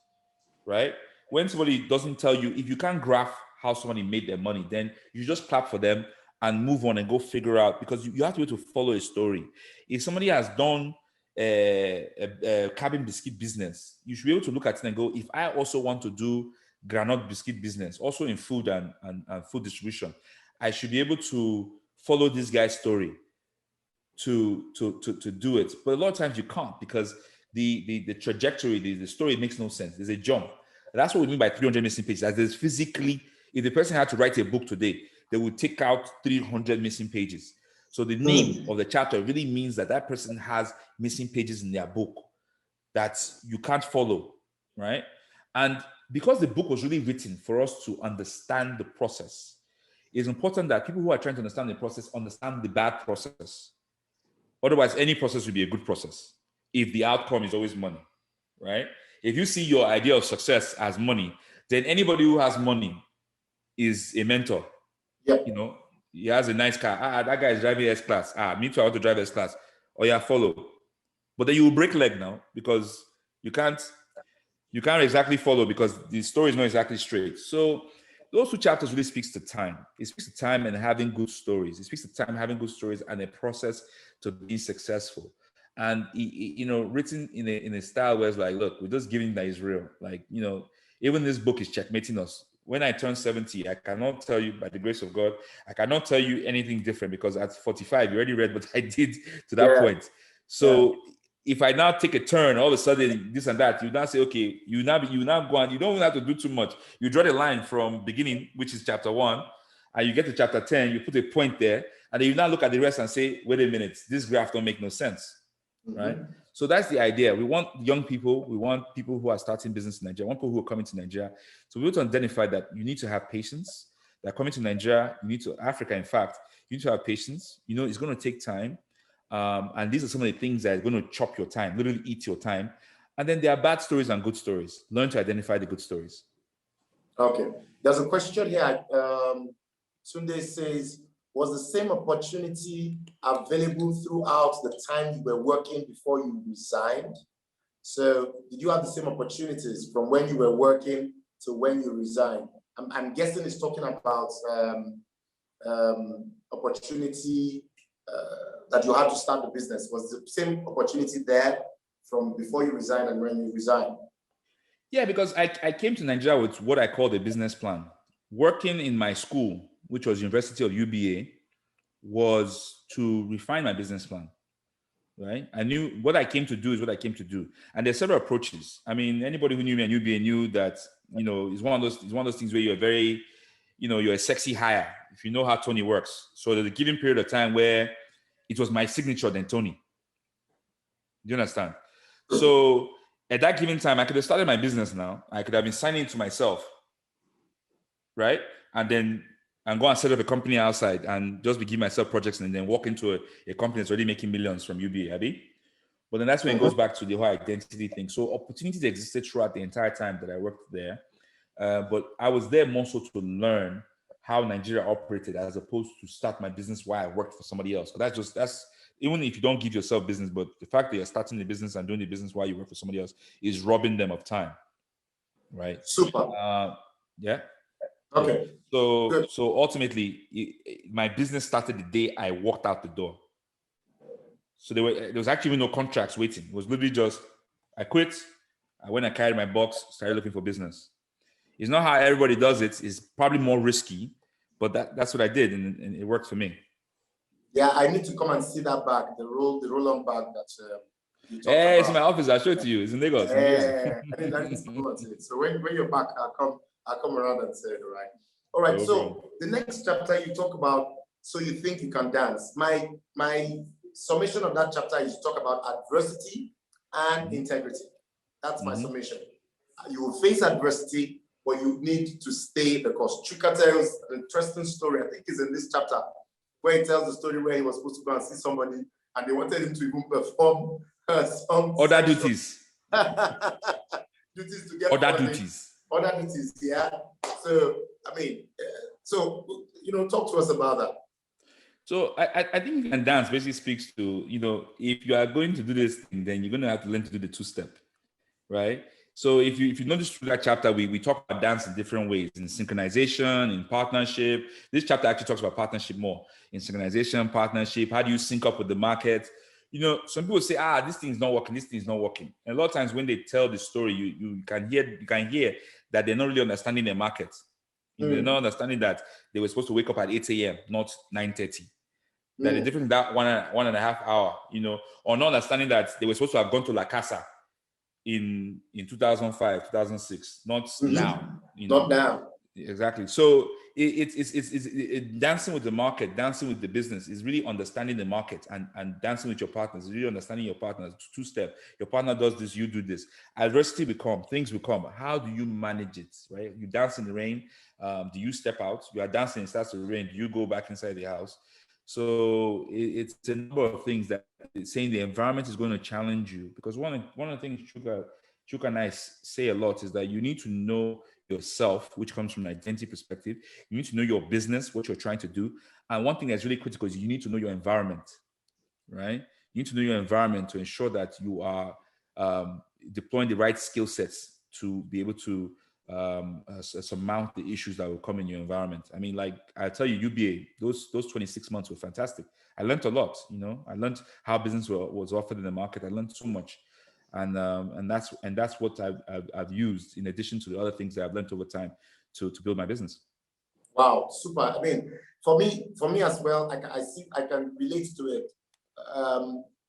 right? When somebody doesn't tell you, if you can't graph how somebody made their money, then you just clap for them and move on and go figure out, because you have to be able to follow a story. If somebody has done a cabin biscuit business, you should be able to look at it and go, if I also want to do granite biscuit business, also in food and food distribution, I should be able to follow this guy's story to do it. But a lot of times you can't, because the trajectory, the story makes no sense. There's a jump. And that's what we mean by 300 missing pages. As there's physically, if the person had to write a book today, they would take out 300 missing pages. So the name of the chapter really means that person has missing pages in their book that you can't follow, right? And because the book was really written for us to understand the process, it's important that people who are trying to understand the process understand the bad process. Otherwise, any process will be a good process if the outcome is always money, right? If you see your idea of success as money, then anybody who has money is a mentor. Yep. He has a nice car. That guy is driving S-Class. Me too, I want to drive S-Class. Follow. But then you will break leg now, because you can't exactly follow, because the story is not exactly straight. So those two chapters really speaks to time. It speaks to time and having good stories. It speaks to time, having good stories, and a process to be successful. And written in a style where it's like, look, we're just giving that is real. Like, even this book is checkmating us. When I turn 70, I cannot tell you, by the grace of God, I cannot tell you anything different, because at 45, you already read what I did to that point. So if I now take a turn, all of a sudden this and that, you now say, okay, you now go on. You don't have to do too much. You draw the line from beginning, which is chapter 1, and you get to chapter 10, you put a point there, and then you now look at the rest and say, wait a minute, this graph don't make no sense, right? So that's the idea. We want young people, we want people who are starting business in Nigeria, we want people who are coming to Nigeria. So we want to identify that you need to have patience. That coming to Nigeria, Africa, in fact, you need to have patience. It's going to take time. And these are some of the things that are going to chop your time, literally eat your time. And then there are bad stories and good stories. Learn to identify the good stories. Okay. There's a question here. Tunde says, was the same opportunity available throughout the time you were working before you resigned? So did you have the same opportunities from when you were working to when you resigned? I'm guessing it's talking about opportunity that you had to start the business. Was the same opportunity there from before you resigned and when you resigned? Yeah, because I came to Nigeria with what I call the business plan. Working in my school, which was University of UBA, was to refine my business plan, right? I knew what I came to do is what I came to do. And there's several approaches. I mean, anybody who knew me at UBA knew that, it's one of those things where you're very, you're a sexy hire, if you know how Tony works. So there's a given period of time where it was my signature than Tony. Do you understand? So at that given time, I could have started my business now. I could have been signing to myself, right? And go and set up a company outside and just be giving myself projects and then walk into a company that's already making millions from UBA, Abby. But then that's when it goes back to the whole identity thing. So opportunities existed throughout the entire time that I worked there. But I was there more so to learn how Nigeria operated as opposed to start my business while I worked for somebody else. But that's even if you don't give yourself business, but the fact that you're starting the business and doing the business while you work for somebody else is robbing them of time, right? Super. Yeah. Okay. So ultimately, my business started the day I walked out the door. So there was actually no contracts waiting. It was literally just, I quit. I went and carried my box, started looking for business. It's not how everybody does it. It's probably more risky, but that's what I did, and it worked for me. Yeah, I need to come and see that bag, the roll-on bag that you talked about. It's in my about. office. I'll show it to you. It's in Lagos. Yeah, I need to come and see it. So when you're back, I'll come around and say it, all right. So the next chapter you talk about, so you think you can dance. My summation of that chapter is to talk about adversity and integrity. That's my summation. You will face adversity, but you need to stay the course. Chuka tells an interesting story, I think it's in this chapter, where he tells the story where he was supposed to go and see somebody and they wanted him to even perform some other duties. Duties to get other money. duties. Other duties, yeah. So, I mean, talk to us about that. So I think and dance basically speaks to, if you are going to do this thing, then you're going to have to learn to do the two-step, right? So if you notice through that chapter, we talk about dance in different ways, in synchronization, in partnership. This chapter actually talks about partnership more, in synchronization, partnership. How do you sync up with the market? Some people say, this thing's not working, this thing's not working. And a lot of times when they tell the story, you can hear that they're not really understanding their market. They're not understanding that they were supposed to wake up at 8 a.m., not 9:30. That the difference that one and a half hour, or not understanding that they were supposed to have gone to La Casa in 2005, 2006, not now. Not now. Exactly. So it's dancing with the market, dancing with the business is really understanding the market and dancing with your partners, really understanding your partners. Two-step. Your partner does this, you do this. Adversity things will come. How do you manage it, right? You dance in the rain. Do you step out? You are dancing, it starts to rain. Do you go back inside the house? So it's a number of things that it's saying the environment is going to challenge you, because one of the things Chuka and I say a lot is that you need to know yourself, which comes from an identity perspective. You need to know your business, what you're trying to do. And one thing that's really critical is you need to know your environment, right? You need to know your environment to ensure that you are deploying the right skill sets to be able to surmount the issues that will come in your environment. I mean, like I tell you, UBA, those 26 months were fantastic. I learned a lot, I learned how business was offered in the market. I learned so much. And that's what I've used in addition to the other things that I've learned over time to build my business. Wow, super. I mean, for me as well, I can relate to it.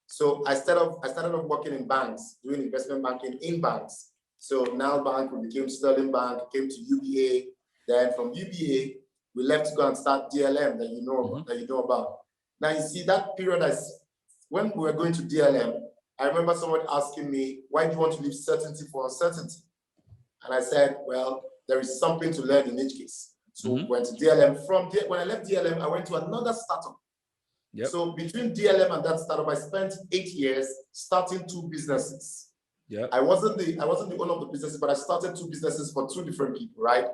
So I started off working in banks, doing investment banking in banks. So now bank, we became Sterling Bank, came to UBA. Then from UBA, we left to go and start DLM that you know about. Now you see that period when we were going to DLM, I remember someone asking me, why do you want to leave certainty for uncertainty? And I said, well, there is something to learn in each case. So we went to DLM. When I left DLM, I went to another startup Yep. So between DLM and that startup, I spent 8 years starting 2 businesses. Yeah. I wasn't the owner of the businesses, but I started 2 businesses for 2 different people, right?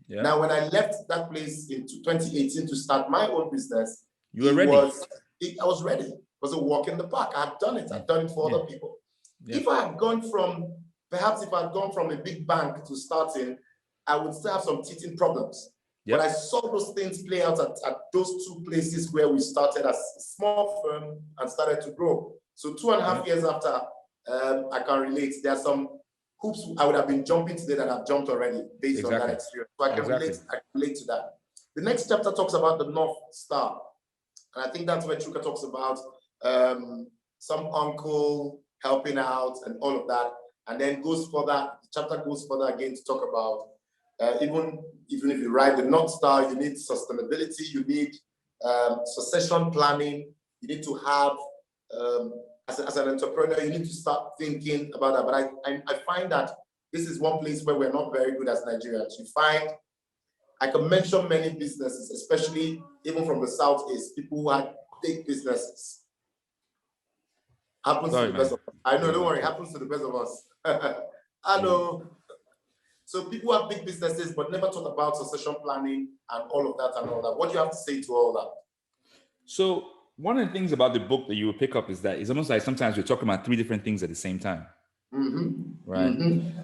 Yeah. Now, when I left that place in 2018 to start my own business, you were ready. I was ready. It was a walk in the park. I had done it. I'd done it for other people. Yeah. If I had gone from a big bank to starting, I would still have some teething problems. Yep. But I saw those things play out at those 2 places where we started as a small firm and started to grow. So 2.5 years after, I can relate. There are some hoops I would have been jumping today that I've jumped already based on that experience. So I can relate to that. The next chapter talks about the North Star. And I think that's where Chuka talks about some uncle helping out and all of that. And then goes further, the chapter goes further again to talk about even if you write the North Star, you need sustainability, you need succession planning, you need to have, as an entrepreneur, you need to start thinking about that. But I find that this is one place where we're not very good as Nigerians. You find, I can mention many businesses, especially even from the Southeast, people who had big businesses. Happens to the best of us. I know, don't worry, happens to the best of us. I know. So people have big businesses, but never thought about succession planning and all of that and all that. What do you have to say to all that? So one of the things about the book that you will pick up is that it's almost like sometimes we're talking about 3 different things at the same time. Right?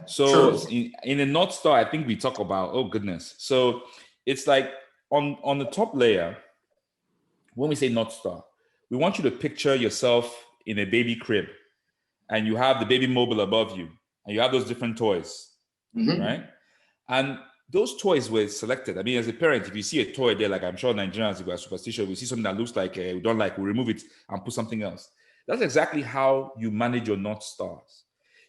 So in a North Star, I think we talk about, oh goodness. So it's like on the top layer, when we say North Star, we want you to picture yourself in a baby crib and you have the baby mobile above you and you have those different toys. Right? And those toys were selected. I mean, as a parent, if you see a toy there, like I'm sure Nigerians, if we are superstitious, we see something that looks like we don't like, we remove it and put something else. That's exactly how you manage your North Stars.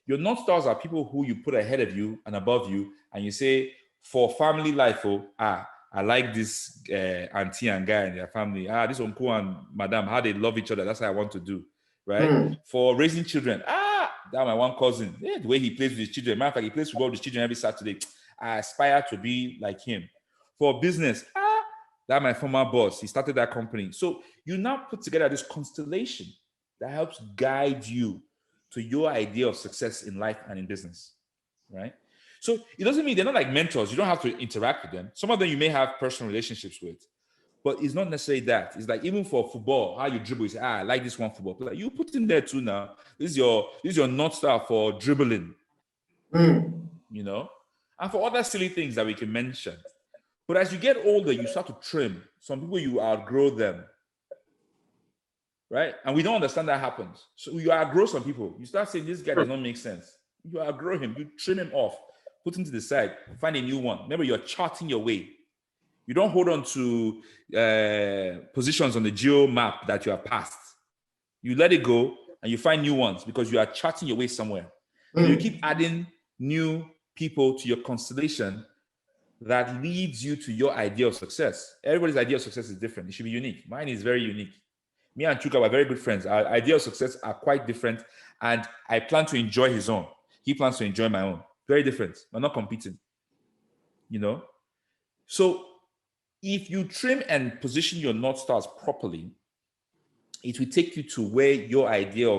Your North Stars are people who you put ahead of you and above you, and you say, for family life, I like this auntie and guy in their family. This uncle and madam, how they love each other. That's what I want to do, right? For raising children, that my one cousin, the way he plays with his children. Matter of fact, he plays football with his children every Saturday. I aspire to be like him. For business, that my former boss, he started that company. So you now put together this constellation that helps guide you to your idea of success in life and in business, right? So it doesn't mean they're not like mentors. You don't have to interact with them. Some of them you may have personal relationships with, but it's not necessarily that. It's like even for football, how you dribble, you say, I like this one football player. You put in there too now. This is your North Star for dribbling, you know? And for other silly things that we can mention. But as you get older, you start to trim. Some people, you outgrow them, right? And we don't understand that happens. So you outgrow some people. You start saying, this guy does not make sense. You outgrow him. You trim him off, put him to the side, find a new one. Remember, you're charting your way. You don't hold on to positions on the geo map that you have passed. You let it go and you find new ones because you are charting your way somewhere. So you keep adding new people to your constellation that leads you to your idea of success. Everybody's idea of success is different. It should be unique. Mine is very unique. Me and Chuka were very good friends. Our idea of success are quite different, and I plan to enjoy his own. He plans to enjoy my own. Very different. We're not competing, you know? So if you trim and position your North Stars properly, it will take you to where your idea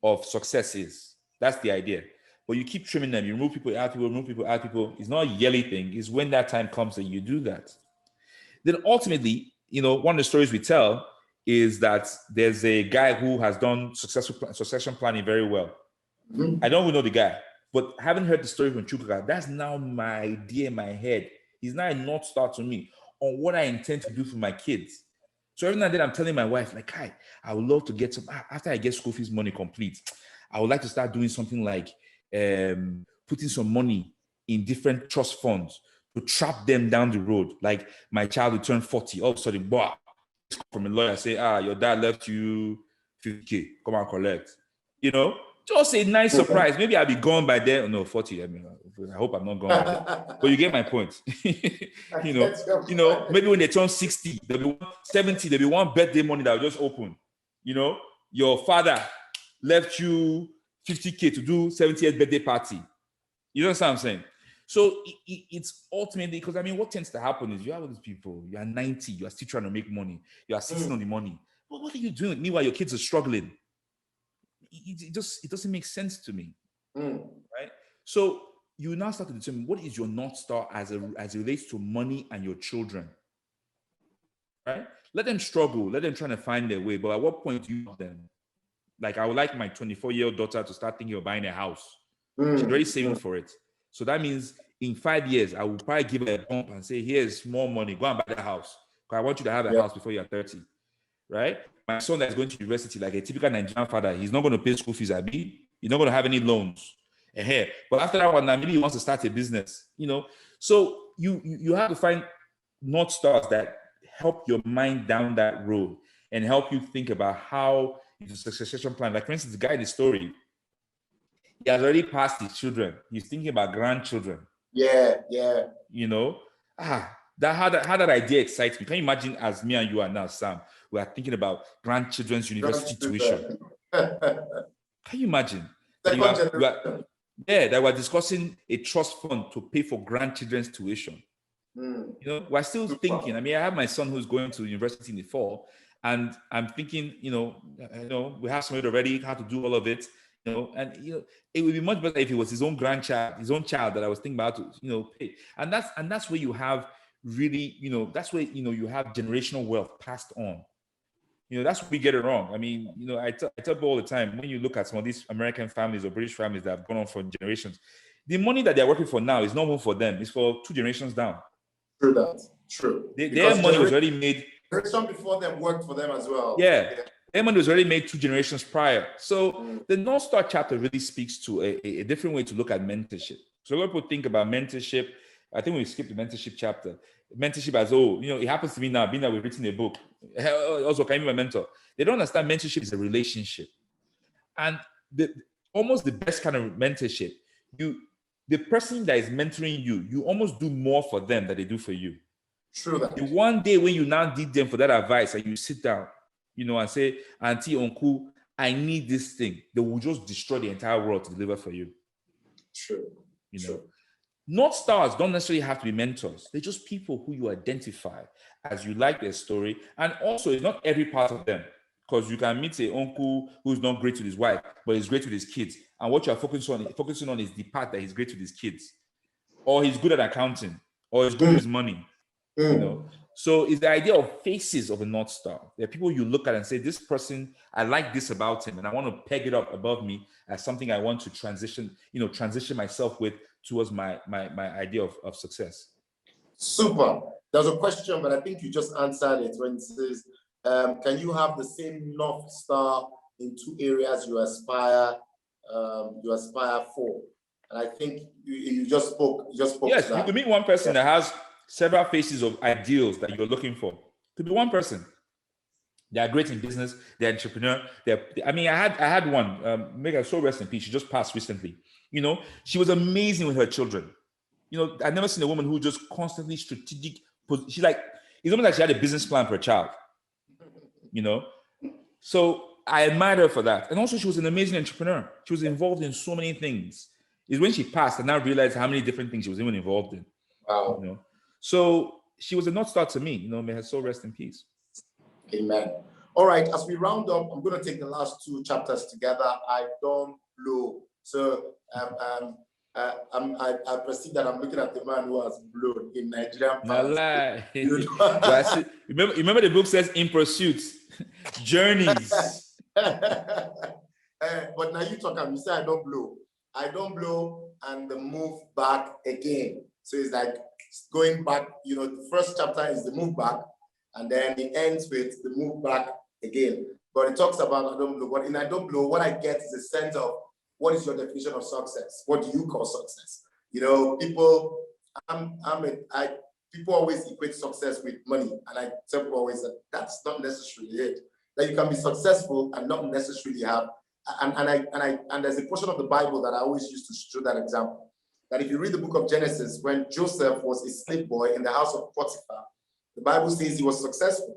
of success is. That's the idea. But you keep trimming them. You remove people, add people, remove people, add people. It's not a yearly thing. It's when that time comes that you do that. Then ultimately, you know, one of the stories we tell is that there's a guy who has done succession planning very well. I don't even know the guy, but having heard the story from Chuka, that's now my idea in my head. He's now a North Star to me on what I intend to do for my kids. So every now and then I'm telling my wife, like, hi, I would love to get some, after I get school fees money complete, I would like to start doing something like putting some money in different trust funds to trap them down the road. Like my child will turn 40, all of a sudden, from a lawyer say, your dad left you 50K, come and collect. You know, just a nice surprise. Maybe I'll be gone by then. No, 40. I mean, I hope I'm not gone by then. But you get my point. you know, maybe when they turn 60, there'll be 70, there'll be one birthday money that will just open. You know, your father left you 50K to do 70th birthday party. You know what I'm saying? So it's ultimately, because I mean, what tends to happen is you have all these people, you are 90, you are still trying to make money, you are sitting on the money. what are you doing? Meanwhile, your kids are struggling. It doesn't make sense to me, right? So you now start to determine what is your North Star as it relates to money and your children, right? Let them struggle, let them try to find their way. But at what point do you help them? Like, I would like my 24-year-old daughter to start thinking of buying a house. She's already saving for it. So that means in 5 years, I will probably give her a bump and say, here's more money, go and buy the house. Because I want you to have a house before you're 30, right? My son that's going to university, like a typical Nigerian father, he's not going to pay school fees, Abi. He's not going to have any loans. But after that one, now maybe he wants to start a business, So you have to find North Stars that help your mind down that road and help you think about how the succession plan. Like, for instance, the guy in the story, he has already passed his children. He's thinking about grandchildren. Yeah. How that idea excites me. Can you imagine, as me and you are now, Sam, we are thinking about grandchildren's university tuition. Can you imagine? That we're discussing a trust fund to pay for grandchildren's tuition. We're still thinking. I mean, I have my son who's going to university in the fall, and I'm thinking, we have somebody already how to do all of it, and it would be much better if it was his own grandchild, his own child that I was thinking about to, pay. And that's where you have really, that's where you have generational wealth passed on. That's where we get it wrong. I mean, I tell people all the time, when you look at some of these American families or British families that have gone on for generations, the money that they're working for now is not one for them. It's for 2 generations down. True that. True. Their money was already made. Some before them worked for them as well. Yeah. Their money was already made 2 generations prior. So the North Star chapter really speaks to a different way to look at mentorship. So when people think about mentorship, I think we skipped the mentorship chapter. Mentorship as, it happens to me now, being that we've written a book. Also, can you be my mentor? They don't understand mentorship is a relationship. And almost the best kind of mentorship, the person that is mentoring you almost do more for them than they do for you. True that. The one day when you now need them for that advice and you sit down, and say, Auntie, Uncle, I need this thing, they will just destroy the entire world to deliver for you. True. True. North Stars don't necessarily have to be mentors. They're just people who you identify as you like their story. And also, it's not every part of them, because you can meet an uncle who's not great with his wife, but he's great with his kids. And what you're focusing on is the part that he's great with his kids, or he's good at accounting, or he's good with his money. So it's the idea of faces of a North Star. There are people you look at and say, this person, I like this about him, and I want to peg it up above me as something I want to transition myself with towards my idea of success. Super. There's a question, but I think you just answered it when it says, can you have the same North Star in 2 areas you aspire for? And I think you just spoke. Yes, to that. you could meet one person that has several faces of ideals that you're looking for. Could be one person. They are great in business. They're entrepreneur. I had one. Make her so rest in peace. She just passed recently. She was amazing with her children. I've never seen a woman who just constantly strategic. She's like, it's almost like she had a business plan for a child. So I admired her for that. And also, she was an amazing entrepreneur. She was involved in so many things. It's when she passed, I now realized how many different things she was even involved in. Wow. So she was a North Star to me. May her soul rest in peace. Amen. All right, as we round up, I'm going to take the last 2 chapters together. I don't blow. So I perceive that I'm looking at the man who has blown in Nigerian past. No lie. Remember the book says in pursuit, journeys. But now you talk and you say I don't blow. I don't blow and the move back again. So it's like going back, the first chapter is the move back, and then it ends with the move back again. But it talks about I don't blow. But in I don't blow, what I get is a sense of what is your definition of success? What do you call success? People always equate success with money. And I tell people always that that's not necessarily it. That you can be successful and not necessarily have. And there's a portion of the Bible that I always use to show that example. That if you read the book of Genesis, when Joseph was a slave boy in the house of Potiphar, the Bible says he was successful,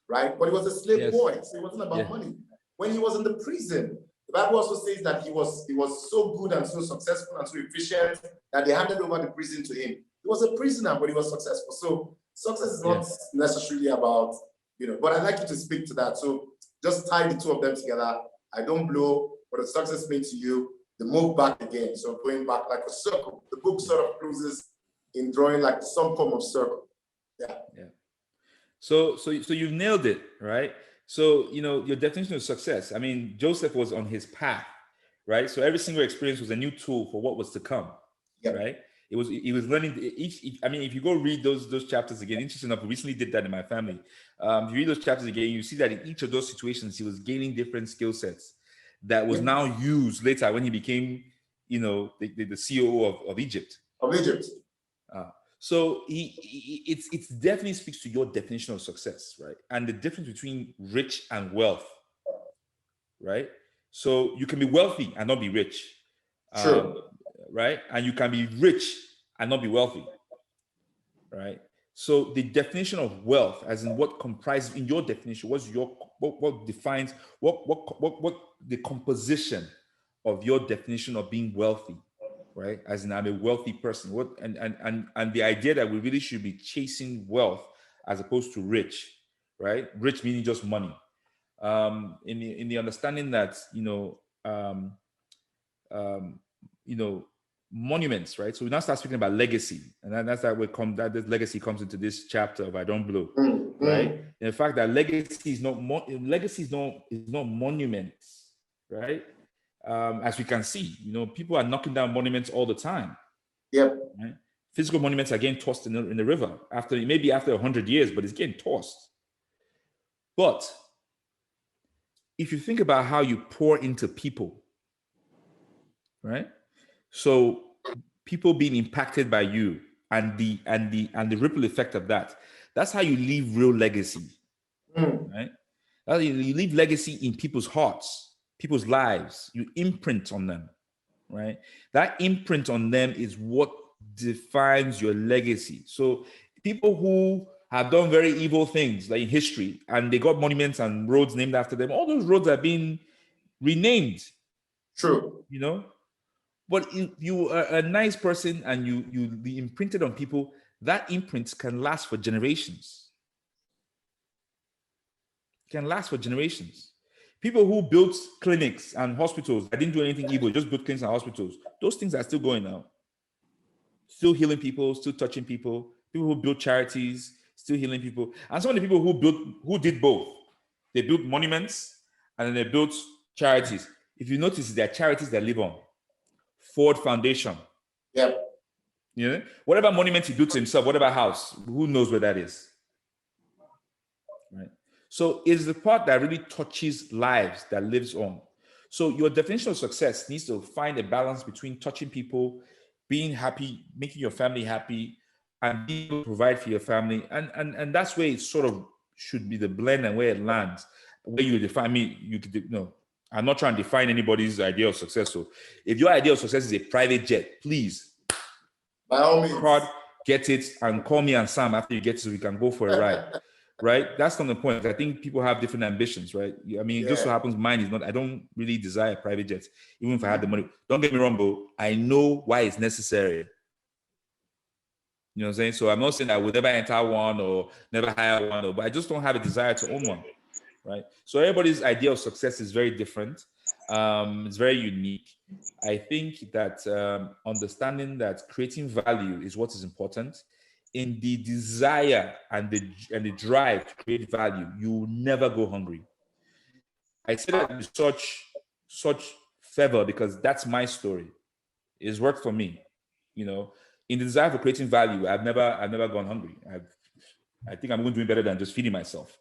right? But he was a slave boy, so it wasn't about money. When he was in the prison, the Bible also says that he was so good and so successful and so efficient that they handed over the prison to him. He was a prisoner, but he was successful. So success is not necessarily about, but I'd like you to speak to that. So just tie the two of them together. I don't blow what the success means to you. They move back again. So going back like a circle. The book sort of closes in drawing like some form of circle. Yeah. So you've nailed it, right? So, your definition of success. I mean, Joseph was on his path, right? So every single experience was a new tool for what was to come, right? He was learning if you go read those chapters again, interesting enough, we recently did that in my family. If you read those chapters again, you see that in each of those situations, he was gaining different skill sets that was now used later when he became, the COO of Egypt. So it's definitely speaks to your definition of success, right? And the difference between rich and wealth, right? So you can be wealthy and not be rich. Sure. Right? And you can be rich and not be wealthy, right? So the definition of wealth, as in what comprises in your definition, what defines what the composition of your definition of being wealthy, right? As in I'm a wealthy person. And the idea that we really should be chasing wealth as opposed to rich, right? Rich meaning just money. In the understanding that monuments, right? So we now start speaking about legacy, and that's that this legacy comes into this chapter of I Don't Blow, right? In fact, that legacy is not monuments, right? As we can see, people are knocking down monuments all the time. Yep. Right? Physical monuments are getting tossed in the river after 100 years, but it's getting tossed. But if you think about how you pour into people, right? So people being impacted by you and the ripple effect of that's how you leave real legacy, right? You leave legacy in people's hearts, people's lives. You imprint on them, right? That imprint on them is what defines your legacy. So people who have done very evil things like in history and they got monuments and roads named after them, all those roads are being renamed. True. But if you are a nice person and you be imprinted on people, that imprint can last for generations. It can last for generations. People who built clinics and hospitals, I didn't do anything evil, just built clinics and hospitals. Those things are still going now. Still healing people, still touching people. People who built charities, still healing people. And some of the people who did both. They built monuments and then they built charities. If you notice, there are charities that live on. Ford Foundation. Yep. Whatever monument he built to himself, whatever house, who knows where that is? Right. So it's the part that really touches lives that lives on. So your definition of success needs to find a balance between touching people, being happy, making your family happy, and being able to provide for your family. And that's where it sort of should be the blend and where it lands. Where you define me, you could I'm not trying to define anybody's idea of success. So if your idea of success is a private jet, please, by all means, get it and call me and Sam after you get it so we can go for a ride. Right? That's not the point. I think people have different ambitions, right? I mean, it just so happens mine is not, I don't really desire private jets, even if I had the money. Don't get me wrong, bro. I know why it's necessary. You know what I'm saying? So I'm not saying I would never enter one or never hire one, but I just don't have a desire to own one, right? So everybody's idea of success is very different. It's very unique. I think that understanding that creating value is what is important. In the desire and the drive to create value, you will never go hungry. I say that with such fervor because that's my story. It's worked for me. In the desire for creating value, I've never gone hungry. I think I'm even doing better than just feeding myself,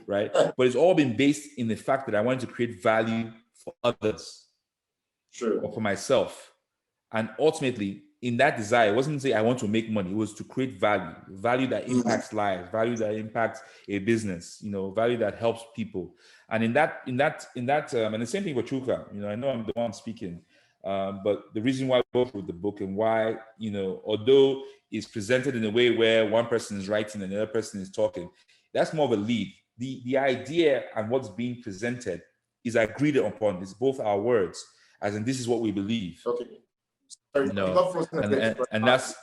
right? But it's all been based in the fact that I wanted to create value for others, or for myself, and ultimately, in that desire, it wasn't to say I want to make money. It was to create value that impacts lives, value that impacts a business, value that helps people. And in that, and the same thing for Chuka. I know I'm the one speaking, but the reason why we both wrote the book and why, although it's presented in a way where one person is writing and the other person is talking, that's more of a lead. The idea and what's being presented is agreed upon. It's both our words, as in this is what we believe. Okay. And that's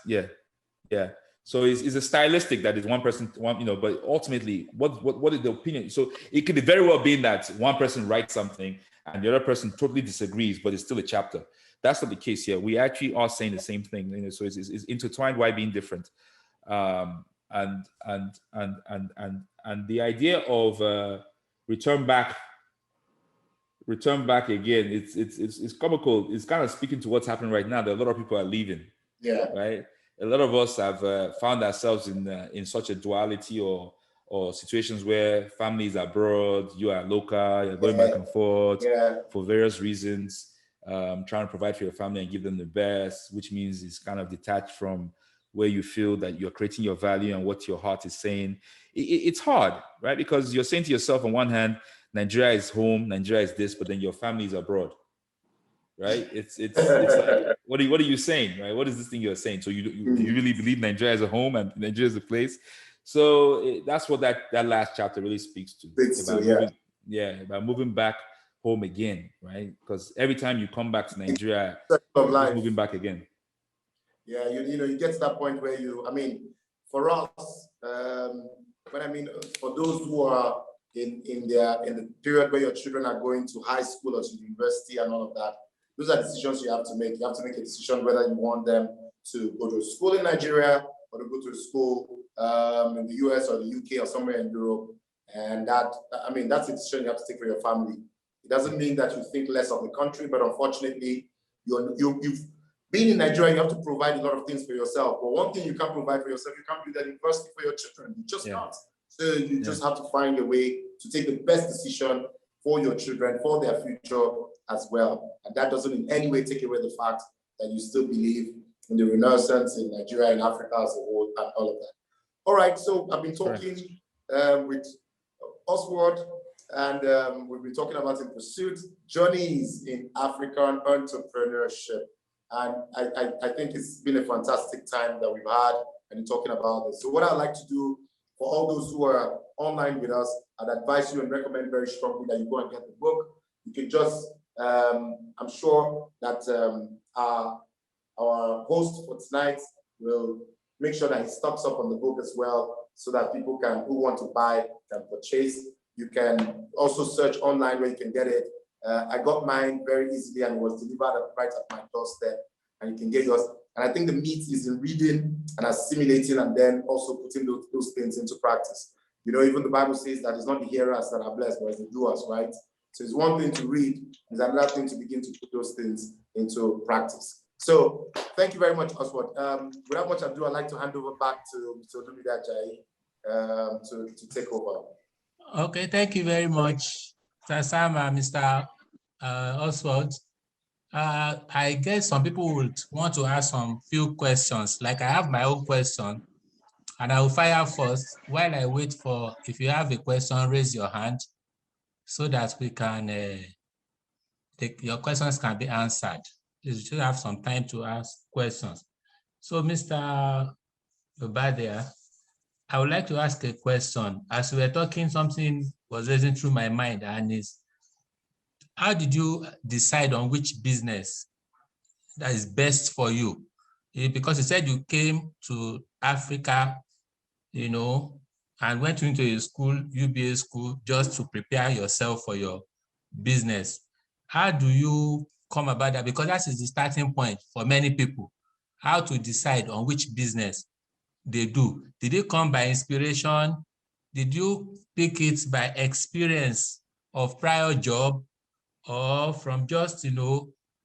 So it's a stylistic that is one person, but ultimately, what is the opinion? So it could very well be that one person writes something and the other person totally disagrees, but it's still a chapter. That's not the case here. We actually are saying the same thing, so it's intertwined while being different. And the idea of return back again, it's comical. It's kind of speaking to what's happening right now, that a lot of people are leaving. Yeah. Right. A lot of us have found ourselves in such a duality or situations where family is abroad, you are local, you're going back and forth for various reasons, trying to provide for your family and give them the best, which means it's kind of detached from where you feel that you're creating your value and what your heart is saying. It's hard, right? Because you're saying to yourself, on one hand, Nigeria is home, Nigeria is this, but then your family is abroad. Right? It's like, what are you saying, right? What is this thing you're saying? So do you really believe Nigeria is a home and Nigeria is a place? So that's what that last chapter really speaks to. About moving back home again, right? Because every time you come back to Nigeria, you're just moving back again. Yeah, you get to that point where for us, for those who are in the period where your children are going to high school or to university and all of that, those are decisions you have to make. You have to make a decision whether you want them to go to school in Nigeria or to go to school in the US or the UK or somewhere in Europe. And that's a decision you have to take for your family. It doesn't mean that you think less of the country, but unfortunately, you've been in Nigeria, you have to provide a lot of things for yourself. But one thing you can't provide for yourself, you can't do that university for your children. You just can't. So you just have to find a way to take the best decision for your children, for their future as well. And that doesn't in any way take away the fact that you still believe in the Renaissance in Nigeria and Africa as a whole and all of that. All right, so I've been talking with Oswald, and we've been talking about In Pursuit, Journeys in African Entrepreneurship. And I think it's been a fantastic time that we've had and talking about this. So what I'd like to do for all those who are online with us, I'd advise you and recommend very strongly that you go and get the book. You can just, I'm sure that our host for tonight will make sure that he stocks up on the book as well, so that people who want to buy can purchase. You can also search online where you can get it. I got mine very easily and it was delivered right at my doorstep, and you can get yours. And I think the meat is in reading and assimilating and then also putting those things into practice. Even the Bible says that it's not the hearers that are blessed, but it's the doers, right? So it's one thing to read, it's another thing to begin to put those things into practice. So thank you very much, Oswald. Without much ado, I'd like to hand over back to Mr. Olumide Ajayi to take over. Okay, thank you very much, Mr. Sam and Mr. Oswald. I guess some people would want to ask some few questions. Like I have my own question, and I will fire first. While I wait for, if you have a question, raise your hand so that we can, your questions can be answered. You should have some time to ask questions. So Mr. Obadia, I would like to ask a question. As we were talking, something was racing through my mind, and is, how did you decide on which business that is best for you? Because you said you came to Africa, and went into a school, UBA school, just to prepare yourself for your business. How do you come about that? Because that is the starting point for many people, how to decide on which business they do. Did it come by inspiration? Did you pick it by experience of prior job, or from just,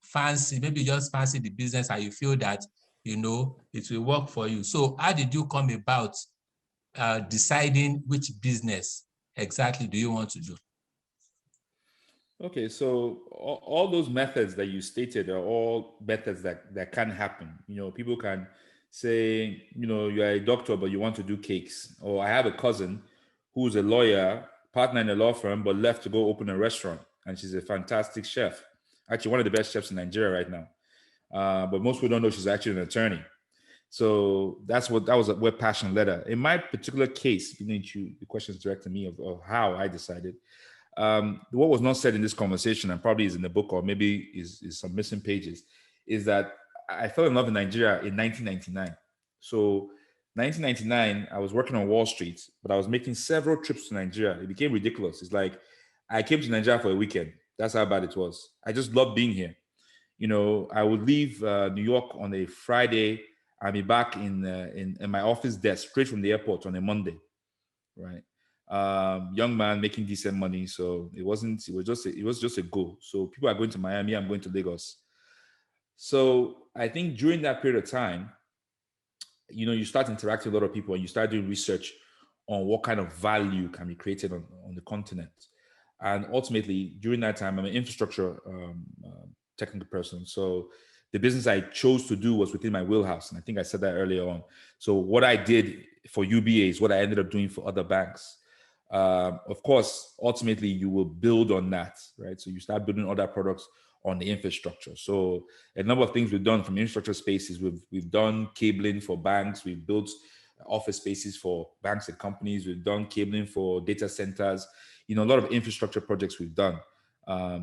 fancy, maybe just fancy the business and you feel that, it will work for you? So how did you come about deciding which business exactly do you want to do? Okay, so all those methods that you stated are all methods that can happen. People can say, you're a doctor, but you want to do cakes. Or I have a cousin who's a lawyer, partner in a law firm, but left to go open a restaurant. And she's a fantastic chef. Actually, one of the best chefs in Nigeria right now. But most people don't know she's actually an attorney. So that was where passion led her. In my particular case, the question is direct to me of how I decided. What was not said in this conversation, and probably is in the book, or maybe is some missing pages, is that I fell in love in Nigeria in 1999. So 1999, I was working on Wall Street, but I was making several trips to Nigeria. It became ridiculous. It's like I came to Nigeria for a weekend. That's how bad it was. I just loved being here. I would leave New York on a Friday. I'd be back in my office desk straight from the airport on a Monday, right? Young man making decent money, so it was just a goal. So people are going to Miami, I'm going to Lagos. So I think during that period of time, you start interacting with a lot of people and you start doing research on what kind of value can be created on the continent. And ultimately, during that time, I'm an infrastructure technical person. So the business I chose to do was within my wheelhouse. And I think I said that earlier on. So what I did for UBA is what I ended up doing for other banks. Of course, ultimately, you will build on that, right? So you start building other products on the infrastructure. So a number of things we've done from infrastructure spaces, we've done cabling for banks, we've built office spaces for banks and companies, we've done cabling for data centers, a lot of infrastructure projects we've done.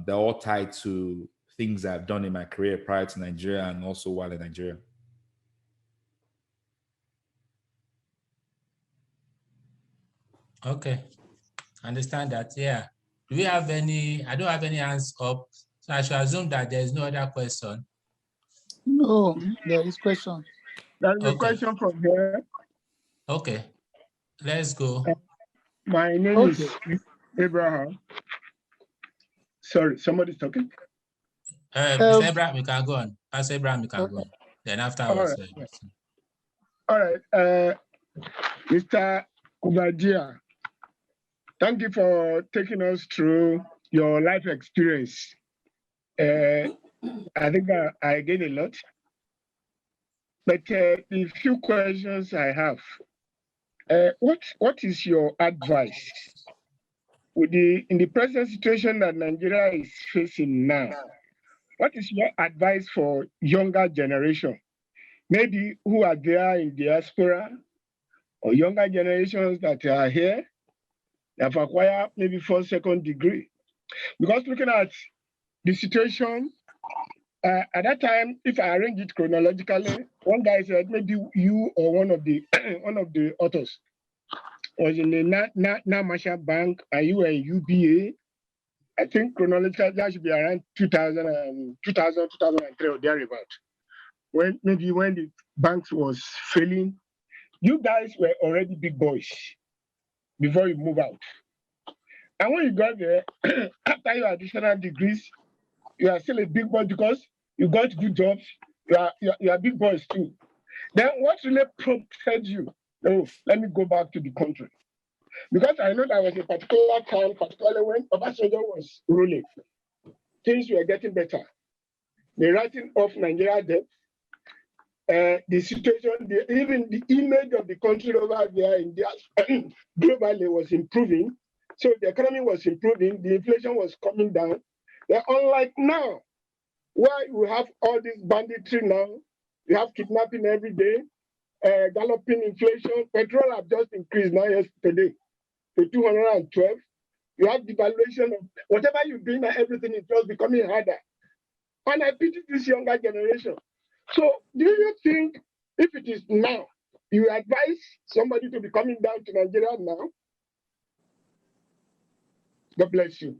They're all tied to things I've done in my career prior to Nigeria and also while in Nigeria. Okay, understand that. Yeah. Do we have any? I don't have any hands up, so I should assume that there is no other question. No, there is question. There's a question from here. Okay, let's go. My name is Abraham. Sorry, somebody's talking. Mr. Abraham, you can go on. Pastor Abraham, you can go on. Then afterwards. All right. Mr. Kubadia, thank you for taking us through your life experience. I think I gained a lot. But the few questions I have, what is your advice in the present situation that Nigeria is facing now? What is your advice for younger generation, maybe who are there in diaspora, or younger generations that are here, that have acquired maybe first, second degree? Because looking at the situation, at that time, if I arrange it chronologically, one guy said maybe you or one of the authors was in the National Bank and you were in UBA. I think chronologically that should be around 2000, 2003 or thereabout. When the banks was failing, you guys were already big boys before you move out. And when you got there, after your additional degrees, you are still a big boy because you got good jobs. You are big boys too. Then what really prompted you? Oh, let me go back to the country. Because I know there was a particular time, particularly when Obasanjo was ruling, things were getting better. The writing of Nigeria debt, the situation, even the image of the country over there in globally was improving. So the economy was improving, the inflation was coming down. Then unlike now, where you have all this banditry now, you have kidnapping every day, galloping inflation, petrol have just increased now yesterday to 212. You have devaluation of whatever you're doing, everything is just becoming harder. And I pity this younger generation. So do you think if it is now, you advise somebody to be coming down to Nigeria now? God bless you.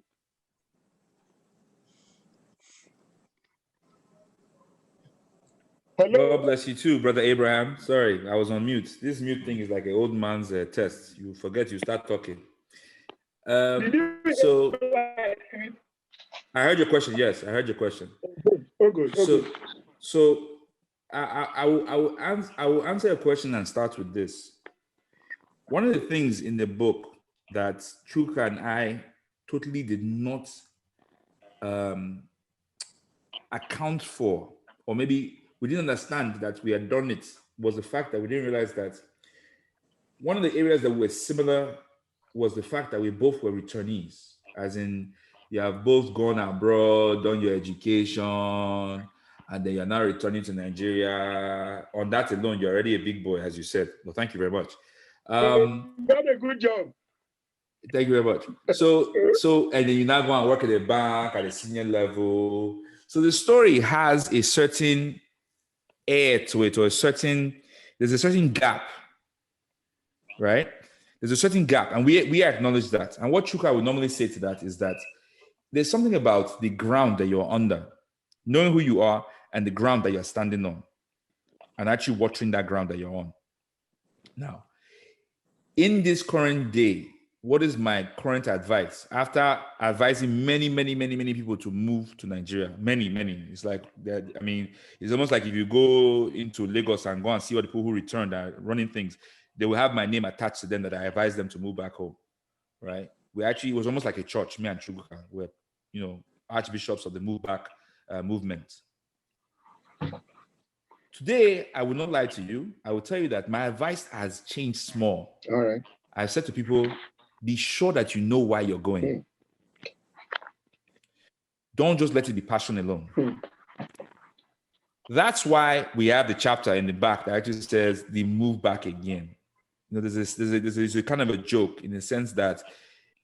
Hello? God bless you too, Brother Abraham. Sorry, I was on mute. This mute thing is like an old man's test. You forget, you start talking. So I heard your question. Yes, I heard your question. Good. So I will answer your question and start with this. One of the things in the book that Chuka and I totally did not account for, or maybe we didn't understand that we had done it, was the fact that we didn't realize that one of the areas that were similar was the fact that we both were returnees, as in you have both gone abroad, done your education, and then you're now returning to Nigeria. On that alone, you're already a big boy, as you said. Well, thank you very much. Done a good job. Thank you very much. So, and then you now go and work at a bank at a senior level. So the story has a certain air to it, or there's a certain gap right? There's a certain gap, and we acknowledge that. And what Chuka would normally say to that is that there's something about the ground that you're under, knowing who you are and the ground that you're standing on, and actually watering that ground that you're on. Now, in this current day, what is my current advice? After advising many people to move to Nigeria, many. It's like that. I mean, it's almost like if you go into Lagos and go and see all the people who returned are running things, they will have my name attached to them that I advised them to move back home, right? It was almost like a church, me and Chuguka, were, archbishops of the Move Back movement. Today, I will not lie to you. I will tell you that my advice has changed small. All right. I've said to people, be sure that you know why you're going. Don't just let it be passion alone. That's why we have the chapter in the back that actually says the move back again. There's a kind of a joke in the sense that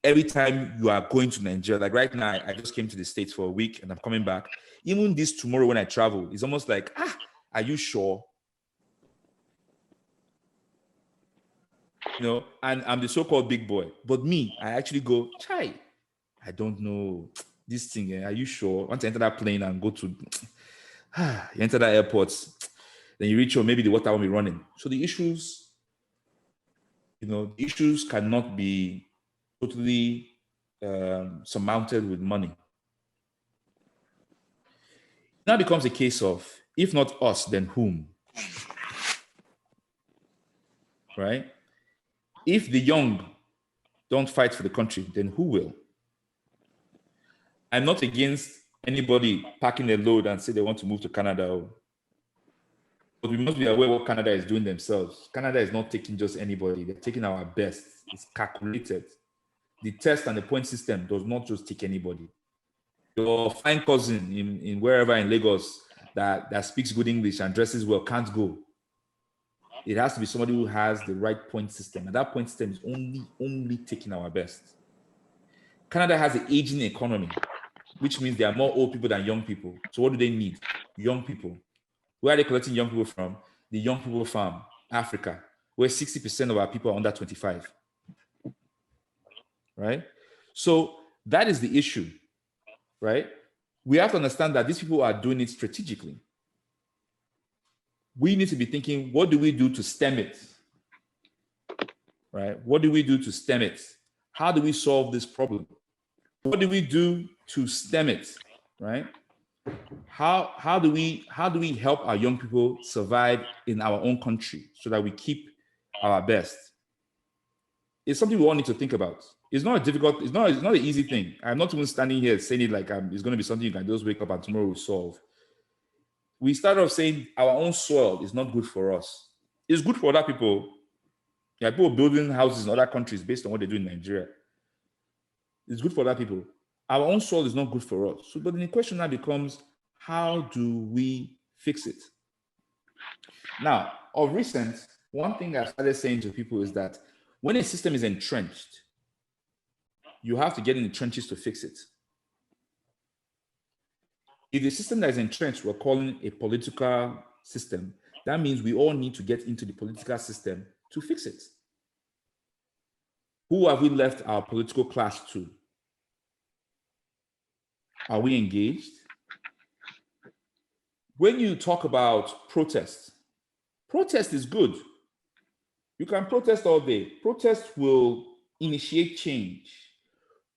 every time you are going to Nigeria, like right now, I just came to the States for a week and I'm coming back. Even this tomorrow when I travel, it's almost like, are you sure? And I'm the so-called big boy. But me, I actually go, Chai, I don't know this thing. Are you sure? Once I enter that plane and go to, you enter that airport, then you reach home, maybe the water won't be running. So the issues, the issues cannot be totally surmounted with money. Now becomes a case of, if not us, then whom? Right? If the young don't fight for the country, then who will? I'm not against anybody packing a load and say they want to move to Canada. But we must be aware what Canada is doing themselves. Canada is not taking just anybody. They're taking our best. It's calculated. The test and the point system does not just take anybody. Your fine cousin in wherever in Lagos that speaks good English and dresses well can't go. It has to be somebody who has the right point system. And that point system is only taking our best. Canada has an aging economy, which means there are more old people than young people. So what do they need? Young people. Where are they collecting young people from? The Young People Farm, Africa, where 60% of our people are under 25. Right? So that is the issue, right? We have to understand that these people are doing it strategically. We need to be thinking, what do we do to stem it? Right? What do we do to stem it? How do we solve this problem? What do we do to stem it? Right? How do we help our young people survive in our own country so that we keep our best? It's something we all need to think about. It's not it's not an easy thing. I'm not even standing here saying it like it's going to be something you can just wake up and tomorrow we'll solve. We start off saying our own soil is not good for us. It's good for other people. There are people building houses in other countries based on what they do in Nigeria. It's good for other people. Our own soil is not good for us. So, but then the question now becomes, how do we fix it? Now, of recent, one thing I started saying to people is that when a system is entrenched, you have to get in the trenches to fix it. If the system that is entrenched, we're calling a political system, that means we all need to get into the political system to fix it. Who have we left our political class to? Are we engaged? When you talk about protest is good. You can protest all day. Protest will initiate change.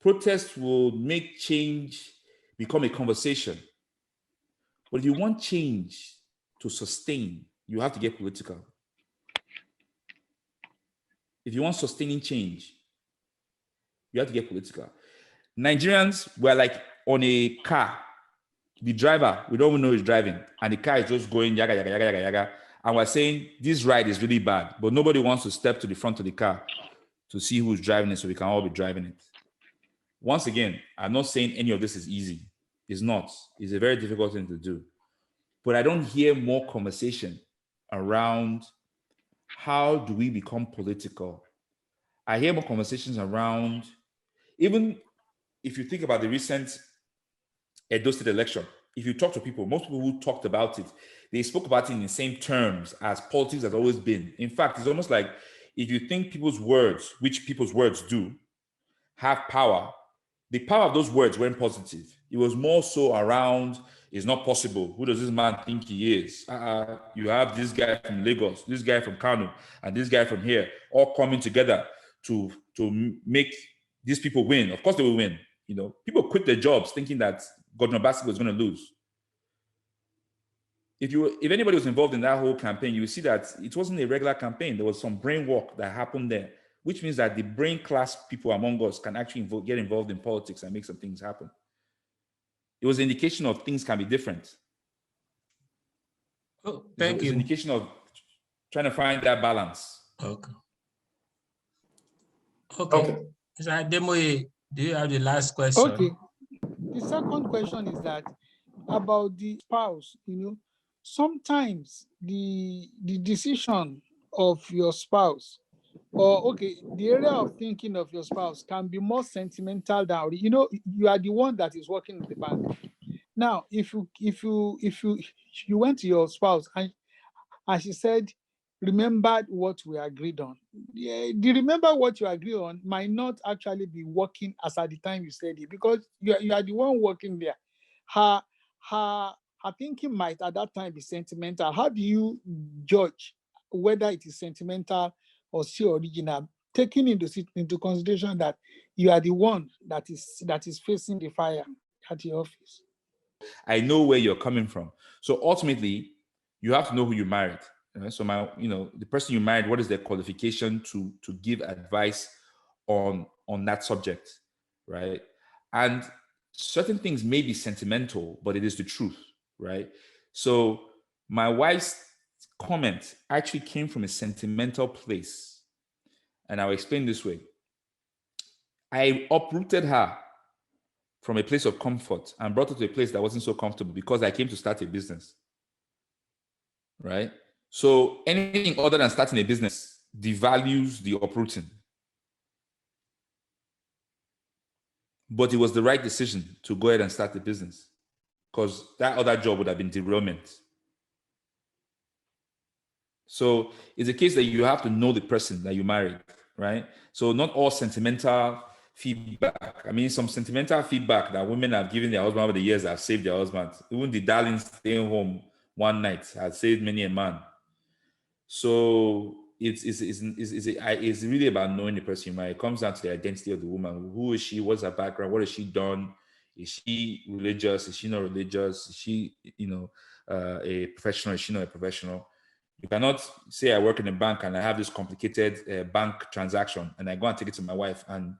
Protest will make change become a conversation. But if you want change to sustain, you have to get political. If you want sustaining change, you have to get political. Nigerians were like on a car. The driver, we don't even know he's driving, and the car is just going yaga, yaga, yaga, yaga, yaga. And we're saying this ride is really bad, but nobody wants to step to the front of the car to see who's driving it so we can all be driving it. Once again, I'm not saying any of this is easy. It's not. It's a very difficult thing to do. But I don't hear more conversation around how do we become political. I hear more conversations around, even if you think about the recent Edo State election, if you talk to people, most people who talked about it, they spoke about it in the same terms as politics has always been. In fact, it's almost like if you think people's words, which people's words do, have power, the power of those words weren't positive. It was more so around, it's not possible. Who does this man think he is? You have this guy from Lagos, this guy from Kano, and this guy from here, all coming together to make these people win. Of course they will win. You know, people quit their jobs thinking that Governor Bassey was going to lose. If anybody was involved in that whole campaign, you will see that it wasn't a regular campaign. There was some brain work that happened there, which means that the brain class people among us can actually get involved in politics and make some things happen. It was an indication of things can be different. Oh, thank you. It's an indication of trying to find that balance. Okay. Okay. Mr. Ademoye, do you have the last question? Okay. The second question is that about the spouse, you know, sometimes the decision of your spouse, or okay, the area of thinking of your spouse can be more sentimental than, you know, you are the one that is working in the bank. Now, if you went to your spouse and she said, remembered what we agreed on. Yeah, the remember what you agree on might not actually be working as at the time you said it, because you are the one working there. Her thinking might at that time be sentimental. How do you judge whether it is sentimental or still original, taking into consideration that you are the one that is facing the fire at the office? I know where you're coming from. So ultimately, you have to know who you married. So the person you married, what is their qualification to give advice on that subject, right? And certain things may be sentimental, but it is the truth, right? So my wife's comment actually came from a sentimental place. And I'll explain this way. I uprooted her from a place of comfort and brought her to a place that wasn't so comfortable because I came to start a business, right? So anything other than starting a business devalues the uprooting. But it was the right decision to go ahead and start the business because that other job would have been derailment. So it's a case that you have to know the person that you married, right? So not all sentimental feedback. I mean, some sentimental feedback that women have given their husband over the years have saved their husbands. Even the darling staying home one night has saved many a man. So it's really about knowing the person you marry. It comes down to the identity of the woman. Who is she? What's her background? What has she done? Is she religious? Is she not religious? Is she, a professional? Is she not a professional? You cannot say I work in a bank and I have this complicated bank transaction and I go and take it to my wife, and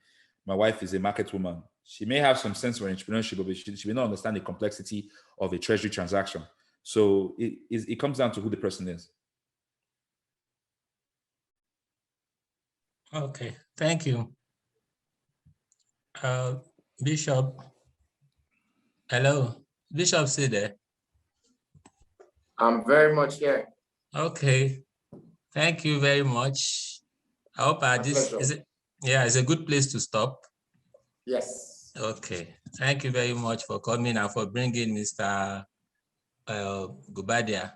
my wife is a market woman. She may have some sense for entrepreneurship, but she may not understand the complexity of a treasury transaction. So it comes down to who the person is. Okay, thank you. Bishop, hello. Bishop, say there. I'm very much here. Okay, thank you very much. I hope it's a good place to stop. Yes. Okay, thank you very much for coming and for bringing Mr. Gubadia.